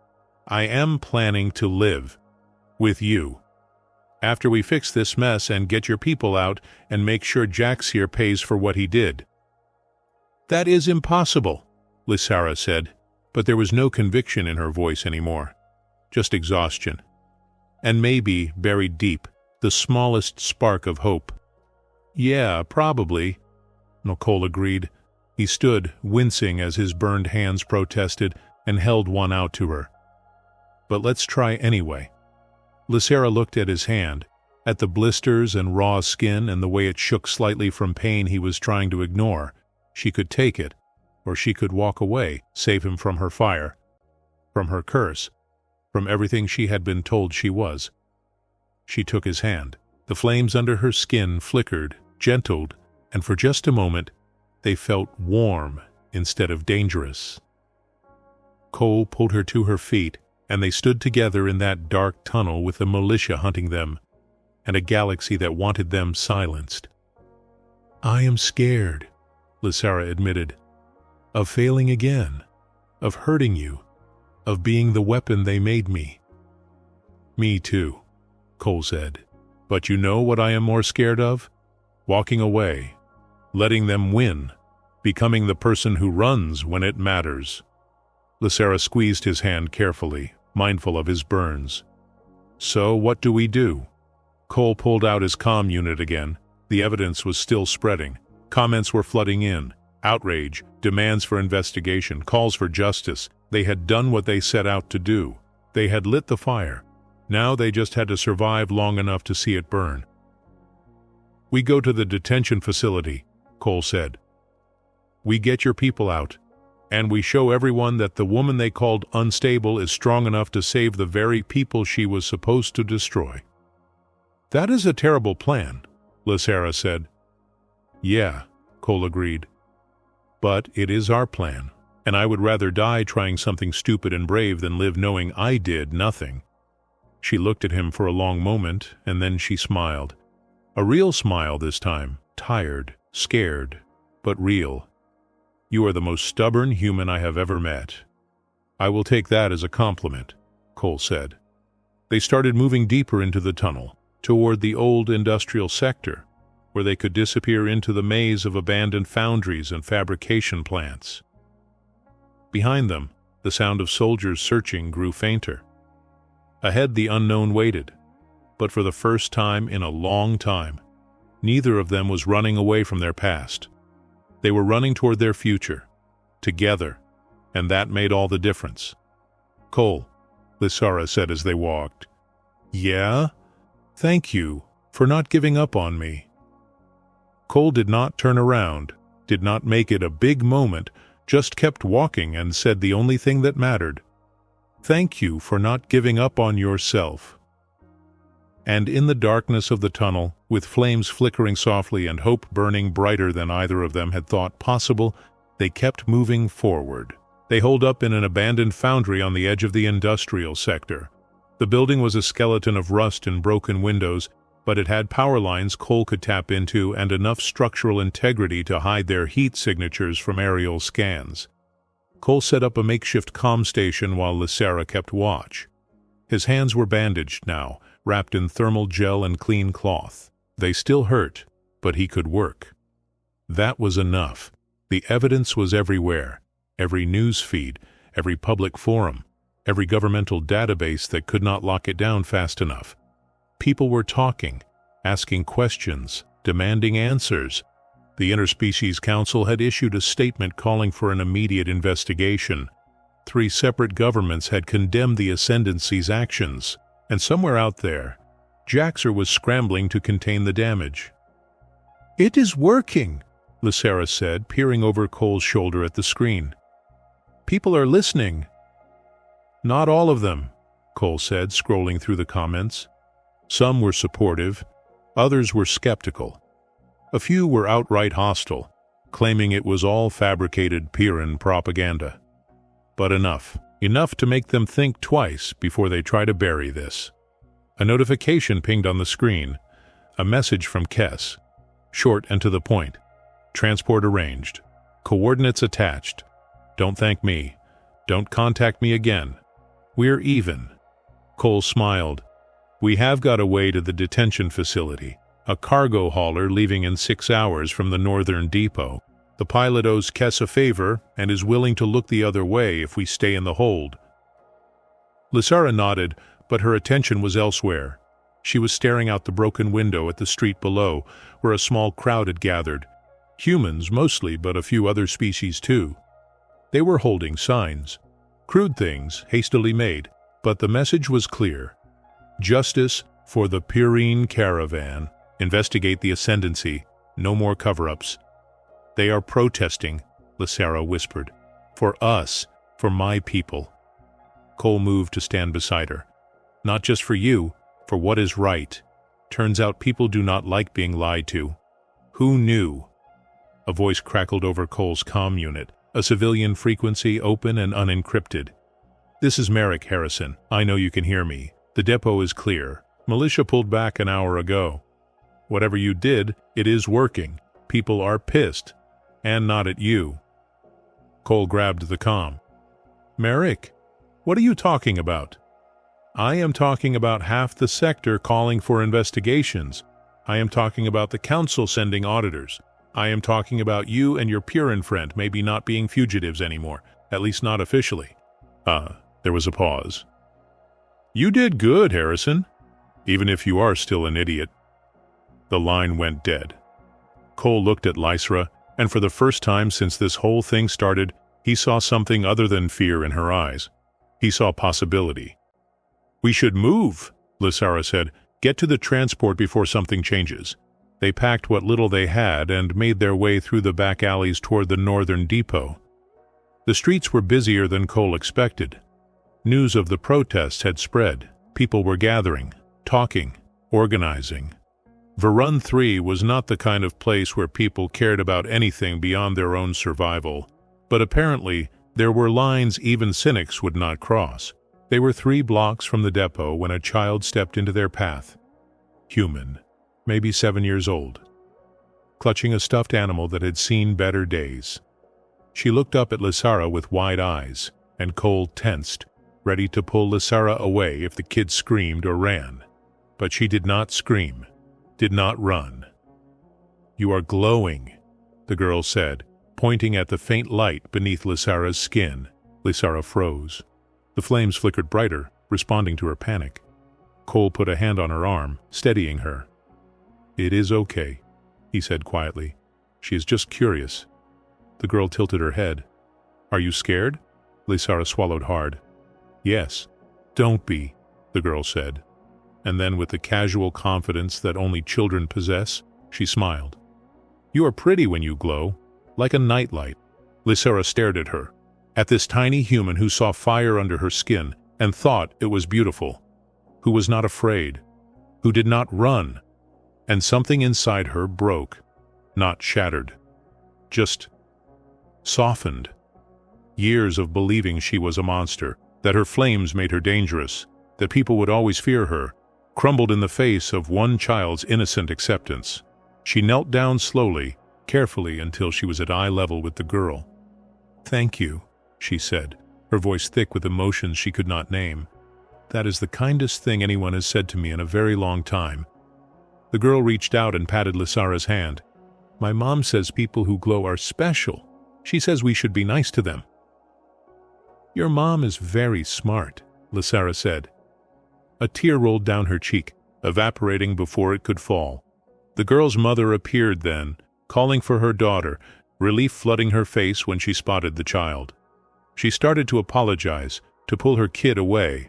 S2: I am planning to live. With you. After we fix this mess and get your people out and make sure Jaxier pays for what he did." "That is impossible," Lysara said, but there was no conviction in her voice anymore, just exhaustion. And maybe, buried deep, the smallest spark of hope. "Yeah, probably," Cole agreed. He stood, wincing as his burned hands protested, and held one out to her. "But let's try anyway." Lysara looked at his hand, at the blisters and raw skin and the way it shook slightly from pain he was trying to ignore. She could take it, or she could walk away, save him from her fire, from her curse, from everything she had been told she was. She took his hand. The flames under her skin flickered, gentled, and for just a moment, they felt warm instead of dangerous. Cole pulled her to her feet, and they stood together in that dark tunnel with a militia hunting them, and a galaxy that wanted them silenced. "I am scared," Lysara admitted, "of failing again, of hurting you, of being the weapon they made me." "Me too," Cole said. "But you know what I am more scared of? Walking away, letting them win, becoming the person who runs when it matters." Lysara squeezed his hand carefully, mindful of his burns. "So what do we do?" Cole pulled out his comm unit again. The evidence was still spreading. Comments were flooding in. Outrage, demands for investigation, calls for justice. They had done what they set out to do. They had lit the fire. Now they just had to survive long enough to see it burn. "We go to the detention facility," Cole said. "We get your people out, and we show everyone that the woman they called unstable is strong enough to save the very people she was supposed to destroy." "That is a terrible plan," Lysara said. "Yeah," Cole agreed. "But it is our plan, and I would rather die trying something stupid and brave than live knowing I did nothing." She looked at him for a long moment, and then she smiled. A real smile this time, tired, scared, but real. "You are the most stubborn human I have ever met." "I will take that as a compliment," Cole said. They started moving deeper into the tunnel, toward the old industrial sector, where they could disappear into the maze of abandoned foundries and fabrication plants. Behind them, the sound of soldiers searching grew fainter. Ahead the unknown waited, but for the first time in a long time, neither of them was running away from their past. They were running toward their future, together, and that made all the difference. "Cole," Lysara said as they walked. "Yeah? Thank you for not giving up on me." Cole did not turn around, did not make it a big moment, just kept walking and said the only thing that mattered. "Thank you for not giving up on yourself." And in the darkness of the tunnel, with flames flickering softly and hope burning brighter than either of them had thought possible, they kept moving forward. They holed up in an abandoned foundry on the edge of the industrial sector. The building was a skeleton of rust and broken windows, but it had power lines Cole could tap into and enough structural integrity to hide their heat signatures from aerial scans. Cole set up a makeshift comm station while Lysara kept watch. His hands were bandaged now, wrapped in thermal gel and clean cloth. They still hurt, but he could work. That was enough. The evidence was everywhere. Every news feed, every public forum, every governmental database that could not lock it down fast enough. People were talking, asking questions, demanding answers. The Interspecies Council had issued a statement calling for an immediate investigation. 3 separate governments had condemned the Ascendancy's actions, and somewhere out there, Jaxer was scrambling to contain the damage. "It is working," Lysara said, peering over Cole's shoulder at the screen. "People are listening." "Not all of them," Cole said, scrolling through the comments. Some were supportive, others were skeptical. A few were outright hostile, claiming it was all fabricated Piran propaganda. But enough to make them think twice before they try to bury this. A notification pinged on the screen, a message from Kess, short and to the point. "Transport arranged. Coordinates attached. Don't thank me. Don't contact me again. We're even." Cole smiled. "We have got away to the detention facility, a cargo hauler leaving in 6 hours from the northern depot. The pilot owes Kess a favor and is willing to look the other way if we stay in the hold." Lysara nodded, but her attention was elsewhere. She was staring out the broken window at the street below, where a small crowd had gathered. Humans mostly, but a few other species too. They were holding signs. Crude things, hastily made, but the message was clear. Justice for the Pyrene Caravan. Investigate the Ascendancy. No more cover-ups. "They are protesting," Lysara whispered. "For us, for my people." Cole moved to stand beside her. "Not just for you, for what is right. Turns out people do not like being lied to." "Who knew?" A voice crackled over Cole's comm unit, a civilian frequency open and unencrypted. This is Merrick, Harrison. I know you can hear me. The depot is clear. Militia pulled back an hour ago. Whatever you did, it is working. People are pissed. And not at you. Cole grabbed the comm. Merrick, what are you talking about? I am talking about half the sector calling for investigations. I am talking about the council sending auditors. I am talking about you and your Purin friend maybe not being fugitives anymore, at least not officially. There was a pause. You did good, Harrison, even if you are still an idiot. The line went dead. Cole looked at Lysra, and for the first time since this whole thing started, he saw something other than fear in her eyes. He saw possibility. We should move, Lysara said. Get to the transport before something changes. They packed what little they had and made their way through the back alleys toward the northern depot. The streets were busier than Cole expected. News of the protests had spread. People were gathering, talking, organizing. Varun 3 was not the kind of place where people cared about anything beyond their own survival, but apparently there were lines even cynics would not cross. They were 3 blocks from the depot when a child stepped into their path. Human, maybe 7 years old, clutching a stuffed animal that had seen better days. She looked up at Lysara with wide eyes, and Cole tensed, ready to pull Lysara away if the kid screamed or ran. But she did not scream, did not run. You are glowing, the girl said, pointing at the faint light beneath Lysara's skin. Lysara froze. The flames flickered brighter, responding to her panic. Cole put a hand on her arm, steadying her. It is okay, he said quietly. She is just curious. The girl tilted her head. Are you scared? Lysara swallowed hard. Yes. Don't be, the girl said. And then with the casual confidence that only children possess, she smiled. You are pretty when you glow, like a nightlight. Lysara stared at her, at this tiny human who saw fire under her skin and thought it was beautiful, who was not afraid, who did not run, and something inside her broke, not shattered, just softened. Years of believing she was a monster, that her flames made her dangerous, that people would always fear her, crumbled in the face of one child's innocent acceptance. She knelt down slowly, carefully until she was at eye level with the girl. Thank you, she said, her voice thick with emotions she could not name. That is the kindest thing anyone has said to me in a very long time. The girl reached out and patted Lysara's hand. My mom says people who glow are special. She says we should be nice to them. Your mom is very smart, Lysara said. A tear rolled down her cheek, evaporating before it could fall. The girl's mother appeared then, calling for her daughter, relief flooding her face when she spotted the child. She started to apologize, to pull her kid away,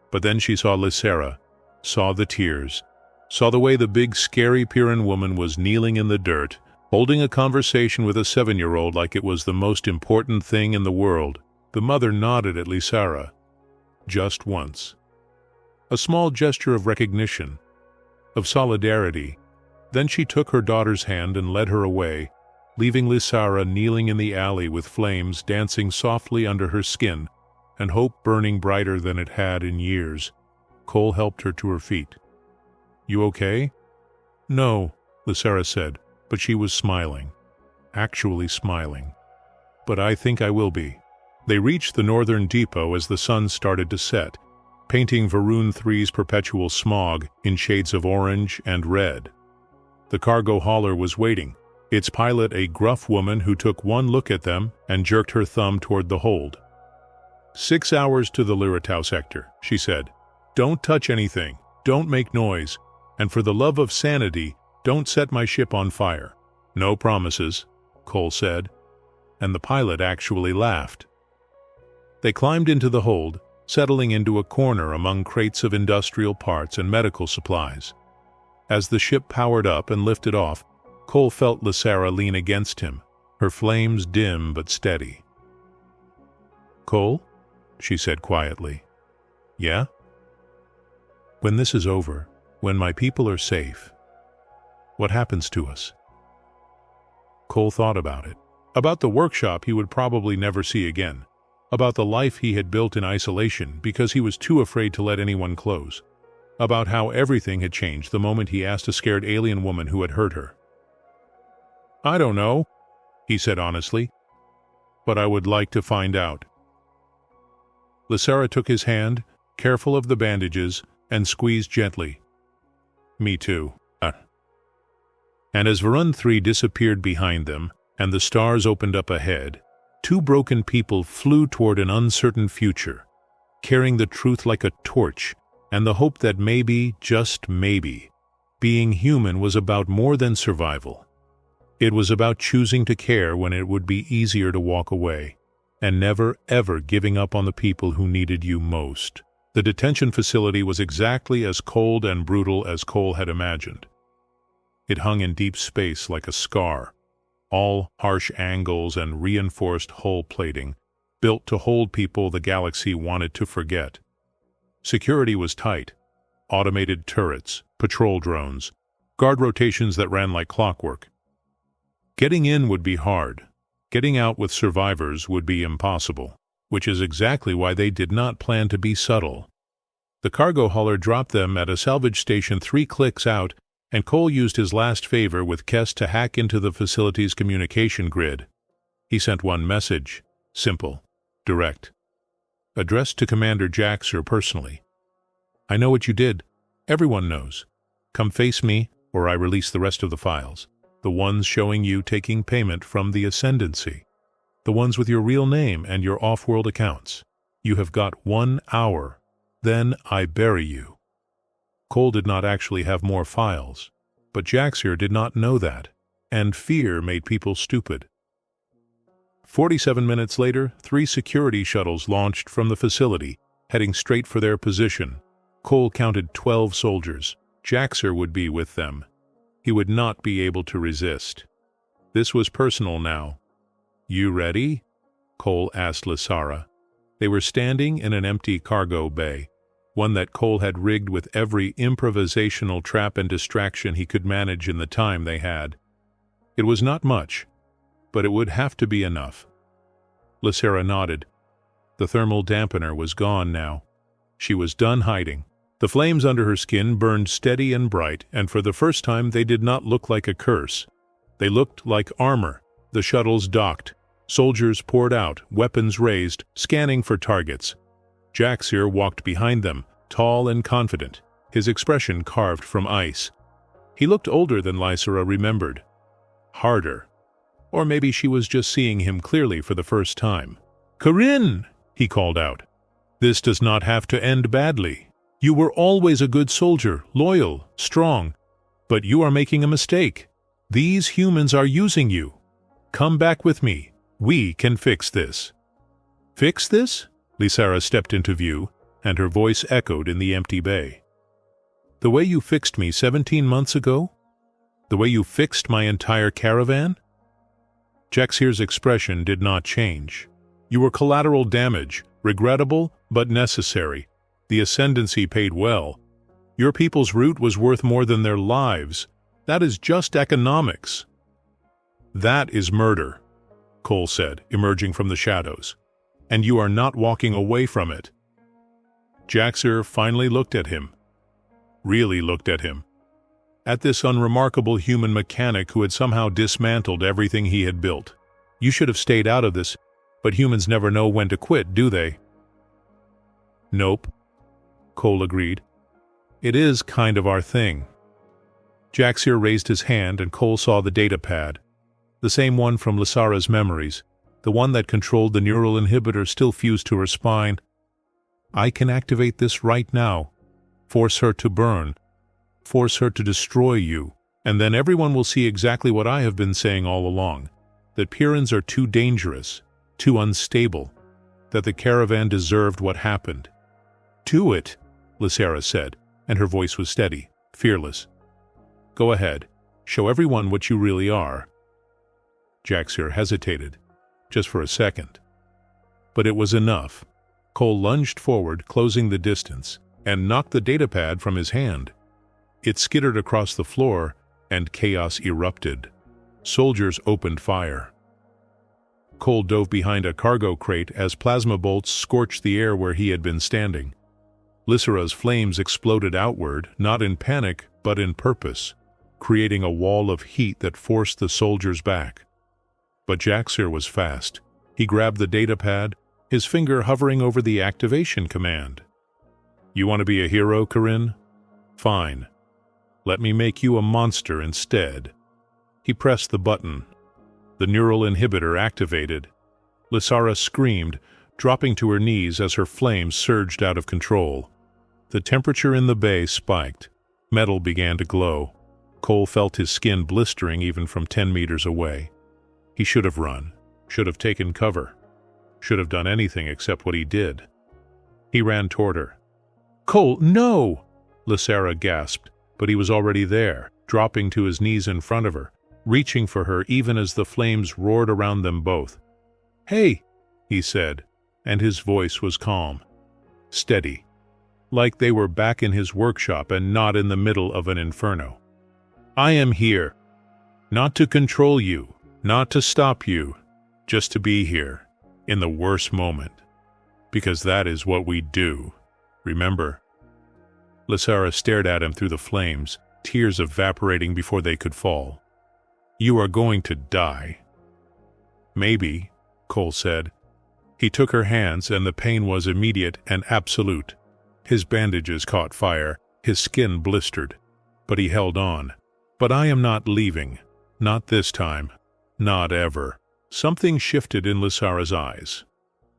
S2: but then she saw Lysara, saw the tears, saw the way the big scary Purin woman was kneeling in the dirt, holding a conversation with a 7-year-old like it was the most important thing in the world. The mother nodded at Lysara, just once. A small gesture of recognition, of solidarity. Then she took her daughter's hand and led her away, leaving Lysara kneeling in the alley with flames dancing softly under her skin and hope burning brighter than it had in years. Cole helped her to her feet. You okay? No, Lysara said, but she was smiling. Actually smiling. But I think I will be. They reached the northern depot as the sun started to set, painting Varun 3's perpetual smog in shades of orange and red. The cargo hauler was waiting, its pilot a gruff woman who took one look at them and jerked her thumb toward the hold. 6 hours to the Liratau sector, she said. Don't touch anything, don't make noise, and for the love of sanity, don't set my ship on fire. No promises, Cole said, and the pilot actually laughed. They climbed into the hold, settling into a corner among crates of industrial parts and medical supplies. As the ship powered up and lifted off, Cole felt Lysara lean against him, her flames dim but steady. Cole? She said quietly. Yeah? When this is over, when my people are safe, what happens to us? Cole thought about it. About the workshop he would probably never see again. about the life he had built in isolation because he was too afraid to let anyone close, about how everything had changed the moment he asked a scared alien woman who had hurt her. "I don't know," he said honestly, "but I would like to find out." Lysara took his hand, careful of the bandages, and squeezed gently. "Me too." And as Varun 3 disappeared behind them, and the stars opened up ahead, two broken people flew toward an uncertain future, carrying the truth like a torch, and the hope that maybe, just maybe, being human was about more than survival. It was about choosing to care when it would be easier to walk away, and never ever giving up on the people who needed you most. The detention facility was exactly as cold and brutal as Cole had imagined. It hung in deep space like a scar, all harsh angles and reinforced hull plating, built to hold people the galaxy wanted to forget. Security was tight: automated turrets, patrol drones, guard rotations that ran like clockwork. Getting in would be hard. Getting out with survivors would be impossible, which is exactly why they did not plan to be subtle. The cargo hauler dropped them at a salvage station 3 clicks out, and Cole used his last favor with Kess to hack into the facility's communication grid. He sent one message, simple, direct, addressed to Commander Jaxer personally. "I know what you did. Everyone knows. Come face me, or I release the rest of the files. The ones showing you taking payment from the Ascendancy. The ones with your real name and your off-world accounts. You have got 1 hour. Then I bury you." Cole did not actually have more files, but Jaxer did not know that, and fear made people stupid. 47 minutes later, 3 security shuttles launched from the facility, heading straight for their position. Cole counted 12 soldiers. Jaxer would be with them. He would not be able to resist. This was personal now. "You ready?" Cole asked Lysara. They were standing in an empty cargo bay, one that Cole had rigged with every improvisational trap and distraction he could manage in the time they had. It was not much, but it would have to be enough. Lysara nodded. The thermal dampener was gone now. She was done hiding. The flames under her skin burned steady and bright, and for the first time they did not look like a curse. They looked like armor. The shuttles docked. Soldiers poured out, weapons raised, scanning for targets. Jaxer walked behind them, tall and confident, his expression carved from ice. He looked older than Lysara remembered. Harder. Or maybe she was just seeing him clearly for the first time. "Corinne!" he called out. "This does not have to end badly. You were always a good soldier, loyal, strong. But you are making a mistake. These humans are using you. Come back with me. We can fix this." "Fix this?" Lysara stepped into view, and her voice echoed in the empty bay. "The way you fixed me 17 months ago? The way you fixed my entire caravan?" Jaxer's expression did not change. "You were collateral damage, regrettable but necessary. The Ascendancy paid well. Your people's route was worth more than their lives. That is just economics." "That is murder," Cole said, emerging from the shadows. "And you are not walking away from it." Jaxer finally looked at him. Really looked at him. At this unremarkable human mechanic who had somehow dismantled everything he had built. "You should have stayed out of this, but humans never know when to quit, do they?" "Nope," Cole agreed. "It is kind of our thing." Jaxer raised his hand and Cole saw the data pad. The same one from Lysara's memories, the one that controlled the neural inhibitor still fused to her spine. "I can activate this right now. Force her to burn. Force her to destroy you. And then everyone will see exactly what I have been saying all along. That Pyrans are too dangerous, too unstable. That the caravan deserved what happened." "Do it," Lysara said, and her voice was steady, fearless. "Go ahead. Show everyone what you really are." Jaxer hesitated, just for a second. But it was enough. Cole lunged forward, closing the distance, and knocked the datapad from his hand. It skittered across the floor, and chaos erupted. Soldiers opened fire. Cole dove behind a cargo crate as plasma bolts scorched the air where he had been standing. Lysera's flames exploded outward, not in panic, but in purpose, creating a wall of heat that forced the soldiers back. But Jaxir was fast. He grabbed the datapad, his finger hovering over the activation command. "You want to be a hero, Corinne? Fine. Let me make you a monster instead." He pressed the button. The neural inhibitor activated. Lysera screamed, dropping to her knees as her flames surged out of control. The temperature in the bay spiked. Metal began to glow. Cole felt his skin blistering even from 10 meters away. He should have run, should have taken cover, should have done anything except what he did. He ran toward her. "Cole, no!" Lysera gasped, but he was already there, dropping to his knees in front of her, reaching for her even as the flames roared around them both. "Hey," he said, and his voice was calm, steady, like they were back in his workshop and not in the middle of an inferno. "I am here, not to control you, not to stop you, just to be here, in the worst moment. Because that is what we do, remember?" Lysera stared at him through the flames, tears evaporating before they could fall. "You are going to die." "Maybe," Cole said. He took her hands, and the pain was immediate and absolute. His bandages caught fire, his skin blistered, but he held on. "But I am not leaving. Not this time. Not ever." Something shifted in Lysera's eyes.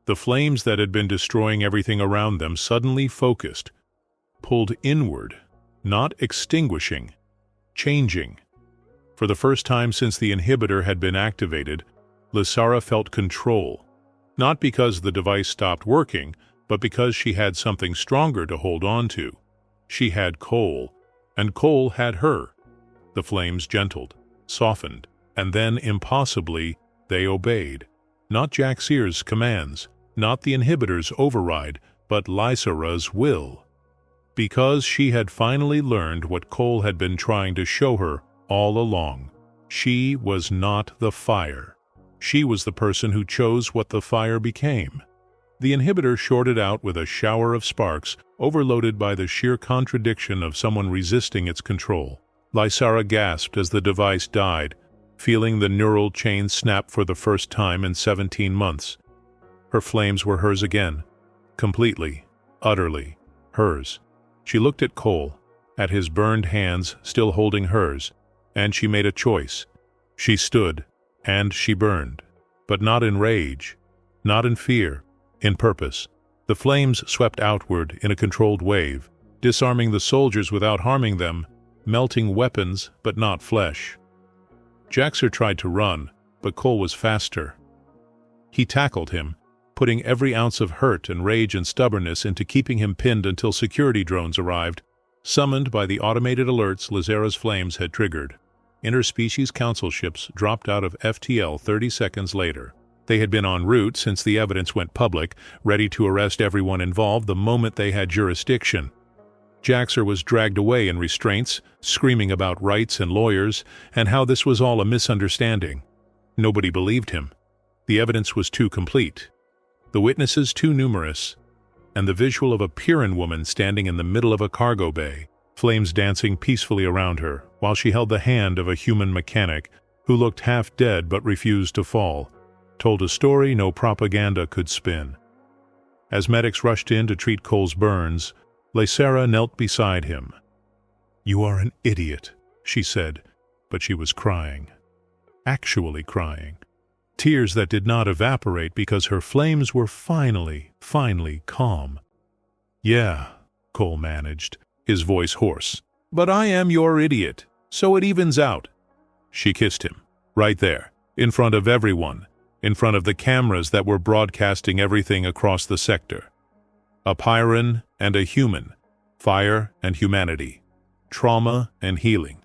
S2: The flames that had been destroying everything around them suddenly focused, pulled inward, not extinguishing, changing. For the first time since the inhibitor had been activated, Lysera felt control, not because the device stopped working, but because she had something stronger to hold on to. She had Cole, and Cole had her. The flames gentled, softened, and then, impossibly, they obeyed. Not Jaxir's commands, not the inhibitor's override, but Lysera's will. Because she had finally learned what Cole had been trying to show her all along. She was not the fire. She was the person who chose what the fire became. The inhibitor shorted out with a shower of sparks, overloaded by the sheer contradiction of someone resisting its control. Lysera gasped as the device died, feeling the neural chain snap for the first time in 17 months. Her flames were hers again, completely, utterly, hers. She looked at Cole, at his burned hands still holding hers, and she made a choice. She stood, and she burned, but not in rage, not in fear, in purpose. The flames swept outward in a controlled wave, disarming the soldiers without harming them, melting weapons but not flesh. Jaxir tried to run, but Cole was faster. He tackled him, putting every ounce of hurt and rage and stubbornness into keeping him pinned until security drones arrived, summoned by the automated alerts Lysera's flames had triggered. Interspecies council ships dropped out of FTL 30 seconds later. They had been en route since the evidence went public, ready to arrest everyone involved the moment they had jurisdiction. Jaxir was dragged away in restraints, screaming about rights and lawyers, and how this was all a misunderstanding. Nobody believed him. The evidence was too complete, the witnesses too numerous, and the visual of a Piran woman standing in the middle of a cargo bay, flames dancing peacefully around her, while she held the hand of a human mechanic who looked half dead but refused to fall, told a story no propaganda could spin. As medics rushed in to treat Cole's burns, Lysera knelt beside him. "You are an idiot," she said, but she was crying. Actually crying. Tears that did not evaporate because her flames were finally calm. "Yeah," Cole managed, his voice hoarse. "But I am your idiot, so it evens out." She kissed him, right there, in front of everyone, in front of the cameras that were broadcasting everything across the sector. A Piran and a human, fire and humanity, trauma and healing,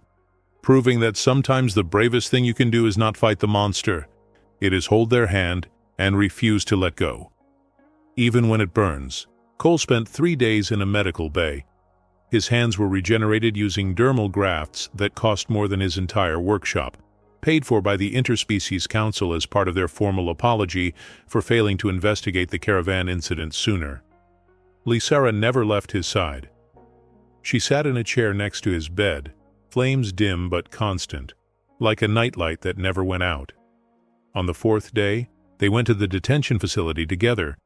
S2: proving that sometimes the bravest thing you can do is not fight the monster, it is hold their hand and refuse to let go. Even when it burns. Cole spent 3 days in a medical bay. His hands were regenerated using dermal grafts that cost more than his entire workshop. paid for by the Interspecies Council as part of their formal apology for failing to investigate the caravan incident sooner. Lysara never left his side. She sat in a chair next to his bed, flames dim but constant, like a nightlight that never went out. On the fourth day, they went to the detention facility together.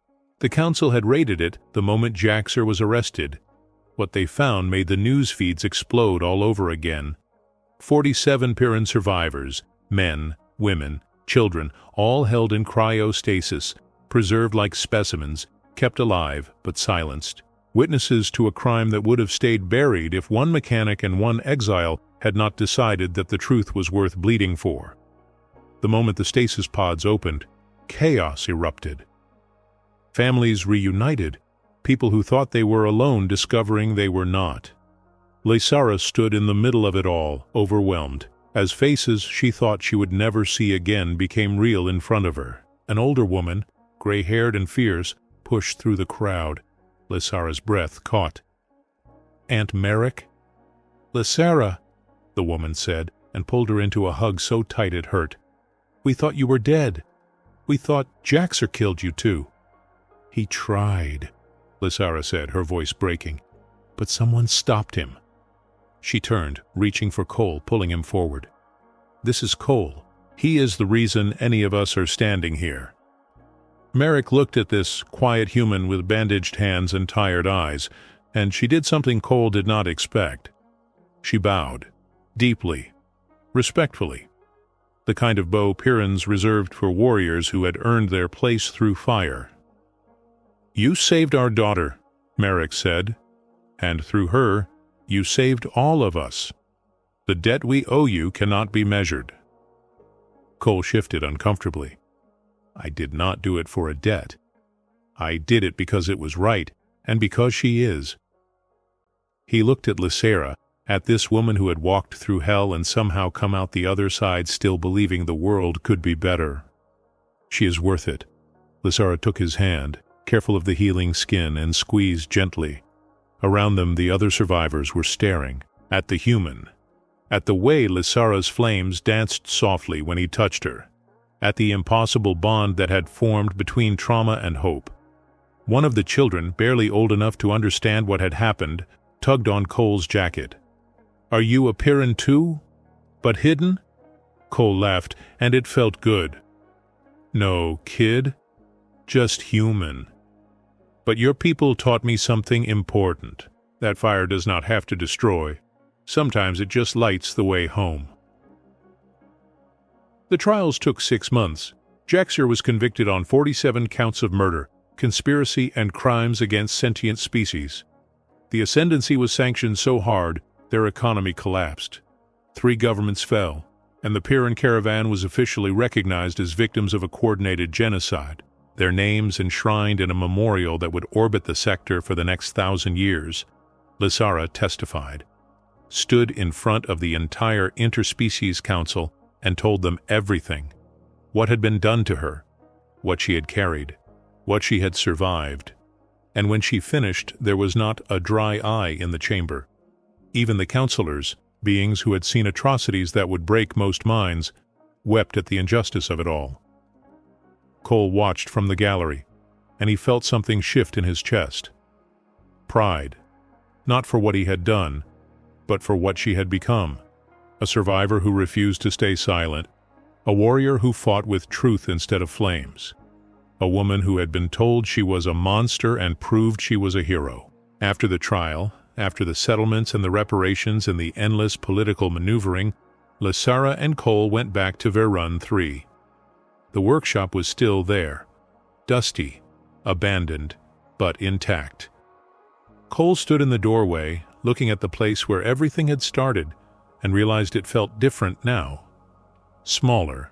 S2: The council had raided it the moment Jaxer was arrested. What they found made the news feeds explode all over again. 47 Piran survivors, men, women, children, all held in cryostasis, preserved like specimens, kept alive but silenced. Witnesses to a crime that would have stayed buried if one mechanic and one exile had not decided that the truth was worth bleeding for. The moment the stasis pods opened, chaos erupted. Families reunited, people who thought they were alone discovering they were not. Lysara stood in the middle of it all, overwhelmed, as faces she thought she would never see again became real in front of her. An older woman, gray-haired and fierce, pushed through the crowd. Lysara's breath caught. "Aunt Merrick?" "Lysara," the woman said, and pulled her into a hug so tight it hurt. "We thought you were dead. We thought Jaxer killed you too." "He tried," Lysara said, her voice breaking. "But someone stopped him." She turned, reaching for Cole, pulling him forward. "This is Cole. He is the reason any of us are standing here." Merrick looked at this quiet human with bandaged hands and tired eyes, and she did something Cole did not expect. She bowed, deeply, respectfully, the kind of bow Pirans reserved for warriors who had earned their place through fire. "You saved our daughter," Merrick said, "and through her, you saved all of us. The debt we owe you cannot be measured." Cole shifted uncomfortably. "I did not do it for a debt. I did it because it was right, and because she is." He looked at Lysara, at this woman who had walked through hell and somehow come out the other side still believing the world could be better. "She is worth it." Lysara took his hand, careful of the healing skin, and squeezed gently. Around them the other survivors were staring, at the human, at the way Lysara's flames danced softly when he touched her, at the impossible bond that had formed between trauma and hope. One of the children, barely old enough to understand what had happened, tugged on Cole's jacket. "Are you a Piran too? But hidden?" Cole laughed, and it felt good. "No, kid. Just human. But your people taught me something important. That fire does not have to destroy. Sometimes it just lights the way home." The trials took 6 months. Jaxer was convicted on 47 counts of murder, conspiracy, and crimes against sentient species. The ascendancy was sanctioned so hard, their economy collapsed. 3 governments fell, and the Piran caravan was officially recognized as victims of a coordinated genocide, their names enshrined in a memorial that would orbit the sector for the next 1,000 years. Lysara testified, stood in front of the entire Interspecies Council, and told them everything, what had been done to her, what she had carried, what she had survived. And when she finished, there was not a dry eye in the chamber. Even the counselors, beings who had seen atrocities that would break most minds, wept at the injustice of it all. Cole watched from the gallery, and he felt something shift in his chest. Pride, not for what he had done, but for what she had become. A survivor who refused to stay silent, a warrior who fought with truth instead of flames, a woman who had been told she was a monster and proved she was a hero. After the trial, after the settlements and the reparations and the endless political maneuvering, Lysara and Cole went back to Verun 3. The workshop was still there, dusty, abandoned, but intact. Cole stood in the doorway, looking at the place where everything had started, and realized it felt different now. Smaller,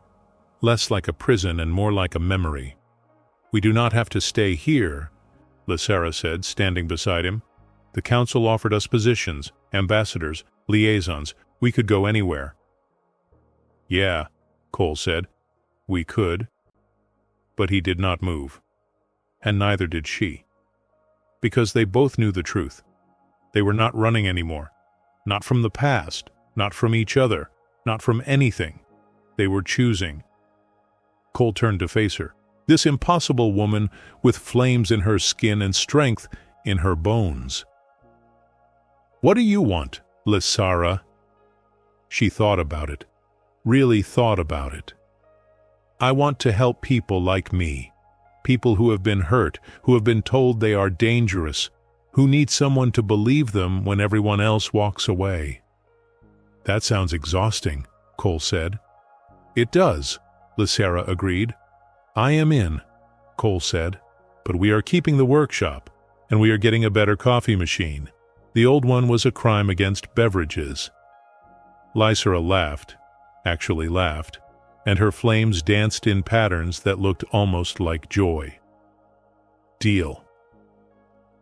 S2: less like a prison and more like a memory. "We do not have to stay here," Lysara said, standing beside him. "The council offered us positions, ambassadors, liaisons. We could go anywhere." "Yeah," Cole said. "We could." But he did not move. And neither did she. Because they both knew the truth. They were not running anymore. Not from the past, not from each other, not from anything. They were choosing. Cole turned to face her. This impossible woman with flames in her skin and strength in her bones. "What do you want, Lysara?" She thought about it. Really thought about it. "I want to help people like me. People who have been hurt, who have been told they are dangerous, who need someone to believe them when everyone else walks away." "That sounds exhausting," Cole said. "It does," Lysara agreed. "I am in," Cole said. "But we are keeping the workshop, and we are getting a better coffee machine. The old one was a crime against beverages." Lysara laughed, actually laughed, and her flames danced in patterns that looked almost like joy. "Deal."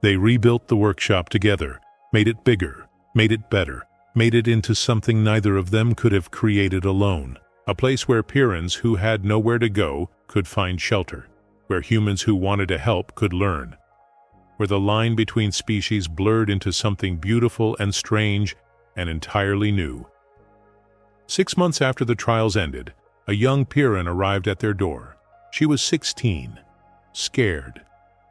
S2: They rebuilt the workshop together, made it bigger, made it better, made it into something neither of them could have created alone. A place where Pyrans who had nowhere to go could find shelter, where humans who wanted to help could learn, where the line between species blurred into something beautiful and strange and entirely new. 6 months after the trials ended, a young Pyrran arrived at their door. She was 16, scared.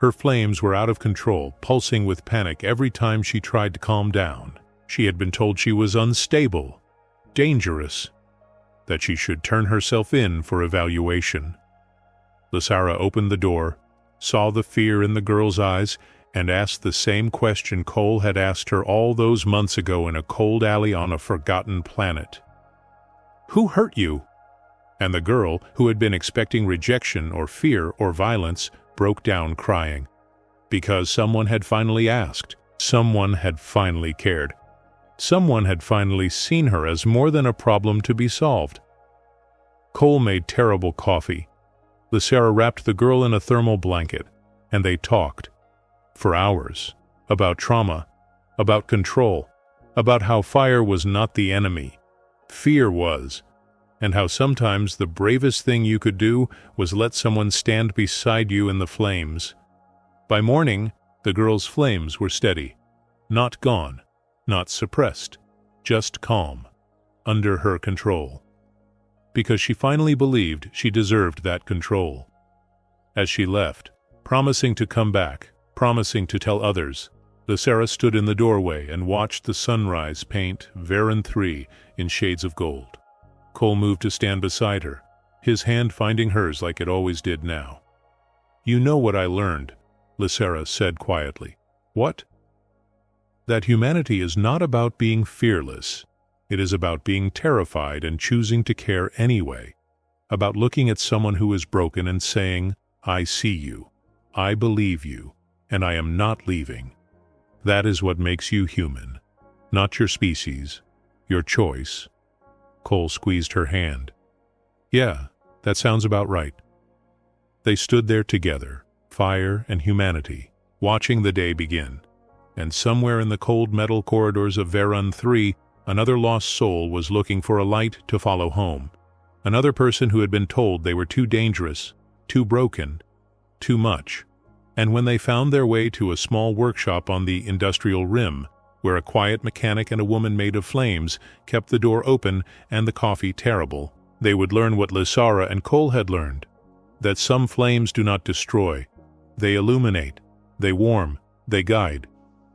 S2: Her flames were out of control, pulsing with panic every time she tried to calm down. She had been told she was unstable, dangerous, that she should turn herself in for evaluation. Lysara opened the door, saw the fear in the girl's eyes, and asked the same question Cole had asked her all those months ago in a cold alley on a forgotten planet. "Who hurt you?" And the girl, who had been expecting rejection or fear or violence, broke down crying. Because someone had finally asked, someone had finally cared. Someone had finally seen her as more than a problem to be solved. Cole made terrible coffee. Lysara wrapped the girl in a thermal blanket, and they talked, for hours, about trauma, about control, about how fire was not the enemy, fear was, and how sometimes the bravest thing you could do was let someone stand beside you in the flames. By morning, the girl's flames were steady, not gone, not suppressed, just calm, under her control. Because she finally believed she deserved that control. As she left, promising to come back, promising to tell others, Lysara stood in the doorway and watched the sunrise paint Varen 3 in shades of gold. Cole moved to stand beside her, his hand finding hers like it always did now. "You know what I learned," Lysara said quietly. "What?" "That humanity is not about being fearless. It is about being terrified and choosing to care anyway. About looking at someone who is broken and saying, 'I see you, I believe you, and I am not leaving.' That is what makes you human. Not your species, your choice." Cole squeezed her hand. "Yeah, that sounds about right." They stood there together, fire and humanity, watching the day begin. And somewhere in the cold metal corridors of Varen 3, another lost soul was looking for a light to follow home. Another person who had been told they were too dangerous, too broken, too much. And when they found their way to a small workshop on the industrial rim, where a quiet mechanic and a woman made of flames kept the door open and the coffee terrible, they would learn what Lysara and Cole had learned, that some flames do not destroy, they illuminate, they warm, they guide,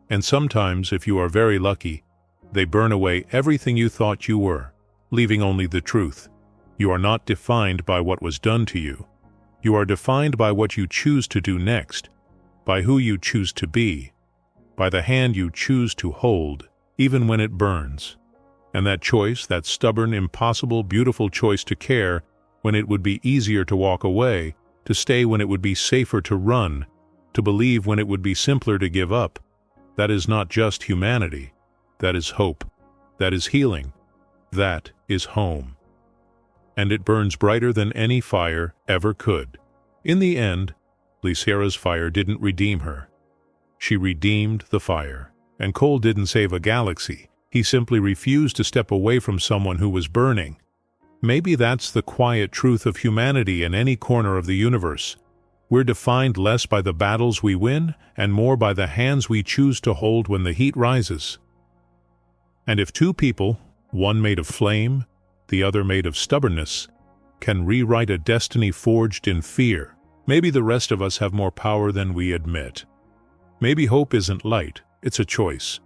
S2: and sometimes, if you are very lucky, they burn away everything you thought you were, leaving only the truth. You are not defined by what was done to you. You are defined by what you choose to do next, by who you choose to be, by the hand you choose to hold, even when it burns. And that choice, that stubborn, impossible, beautiful choice to care when it would be easier to walk away, to stay when it would be safer to run, to believe when it would be simpler to give up, that is not just humanity. That is hope. That is healing. That is home. And it burns brighter than any fire ever could. In the end, Lysara's fire didn't redeem her. She redeemed the fire. And Cole didn't save a galaxy. He simply refused to step away from someone who was burning. Maybe that's the quiet truth of humanity in any corner of the universe. We're defined less by the battles we win and more by the hands we choose to hold when the heat rises. And if two people, one made of flame, the other made of stubbornness, can rewrite a destiny forged in fear. Maybe the rest of us have more power than we admit. Maybe hope isn't light, it's a choice.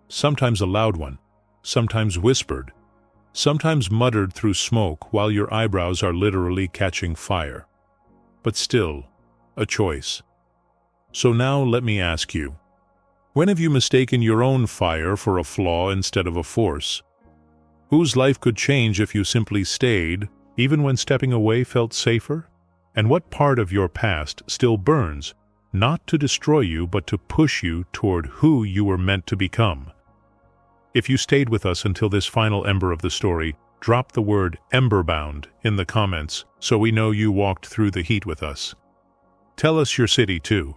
S2: Sometimes a loud one, sometimes whispered, sometimes muttered through smoke while your eyebrows are literally catching fire. But still, a choice. So now let me ask you, when have you mistaken your own fire for a flaw instead of a force? Whose life could change if you simply stayed, even when stepping away felt safer? And what part of your past still burns, not to destroy you but to push you toward who you were meant to become? If you stayed with us until this final ember of the story, drop the word "emberbound" in the comments so we know you walked through the heat with us. Tell us your city too.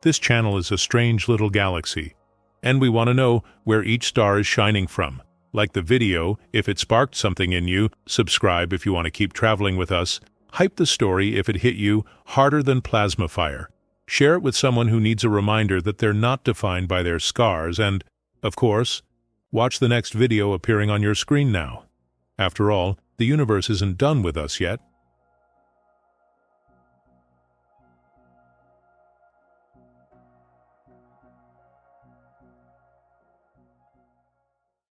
S2: This channel is a strange little galaxy, and we want to know where each star is shining from. Like the video if it sparked something in you, subscribe if you want to keep traveling with us, hype the story if it hit you harder than plasma fire. Share it with someone who needs a reminder that they're not defined by their scars, and, of course, watch the next video appearing on your screen now. After all, the universe isn't done with us yet.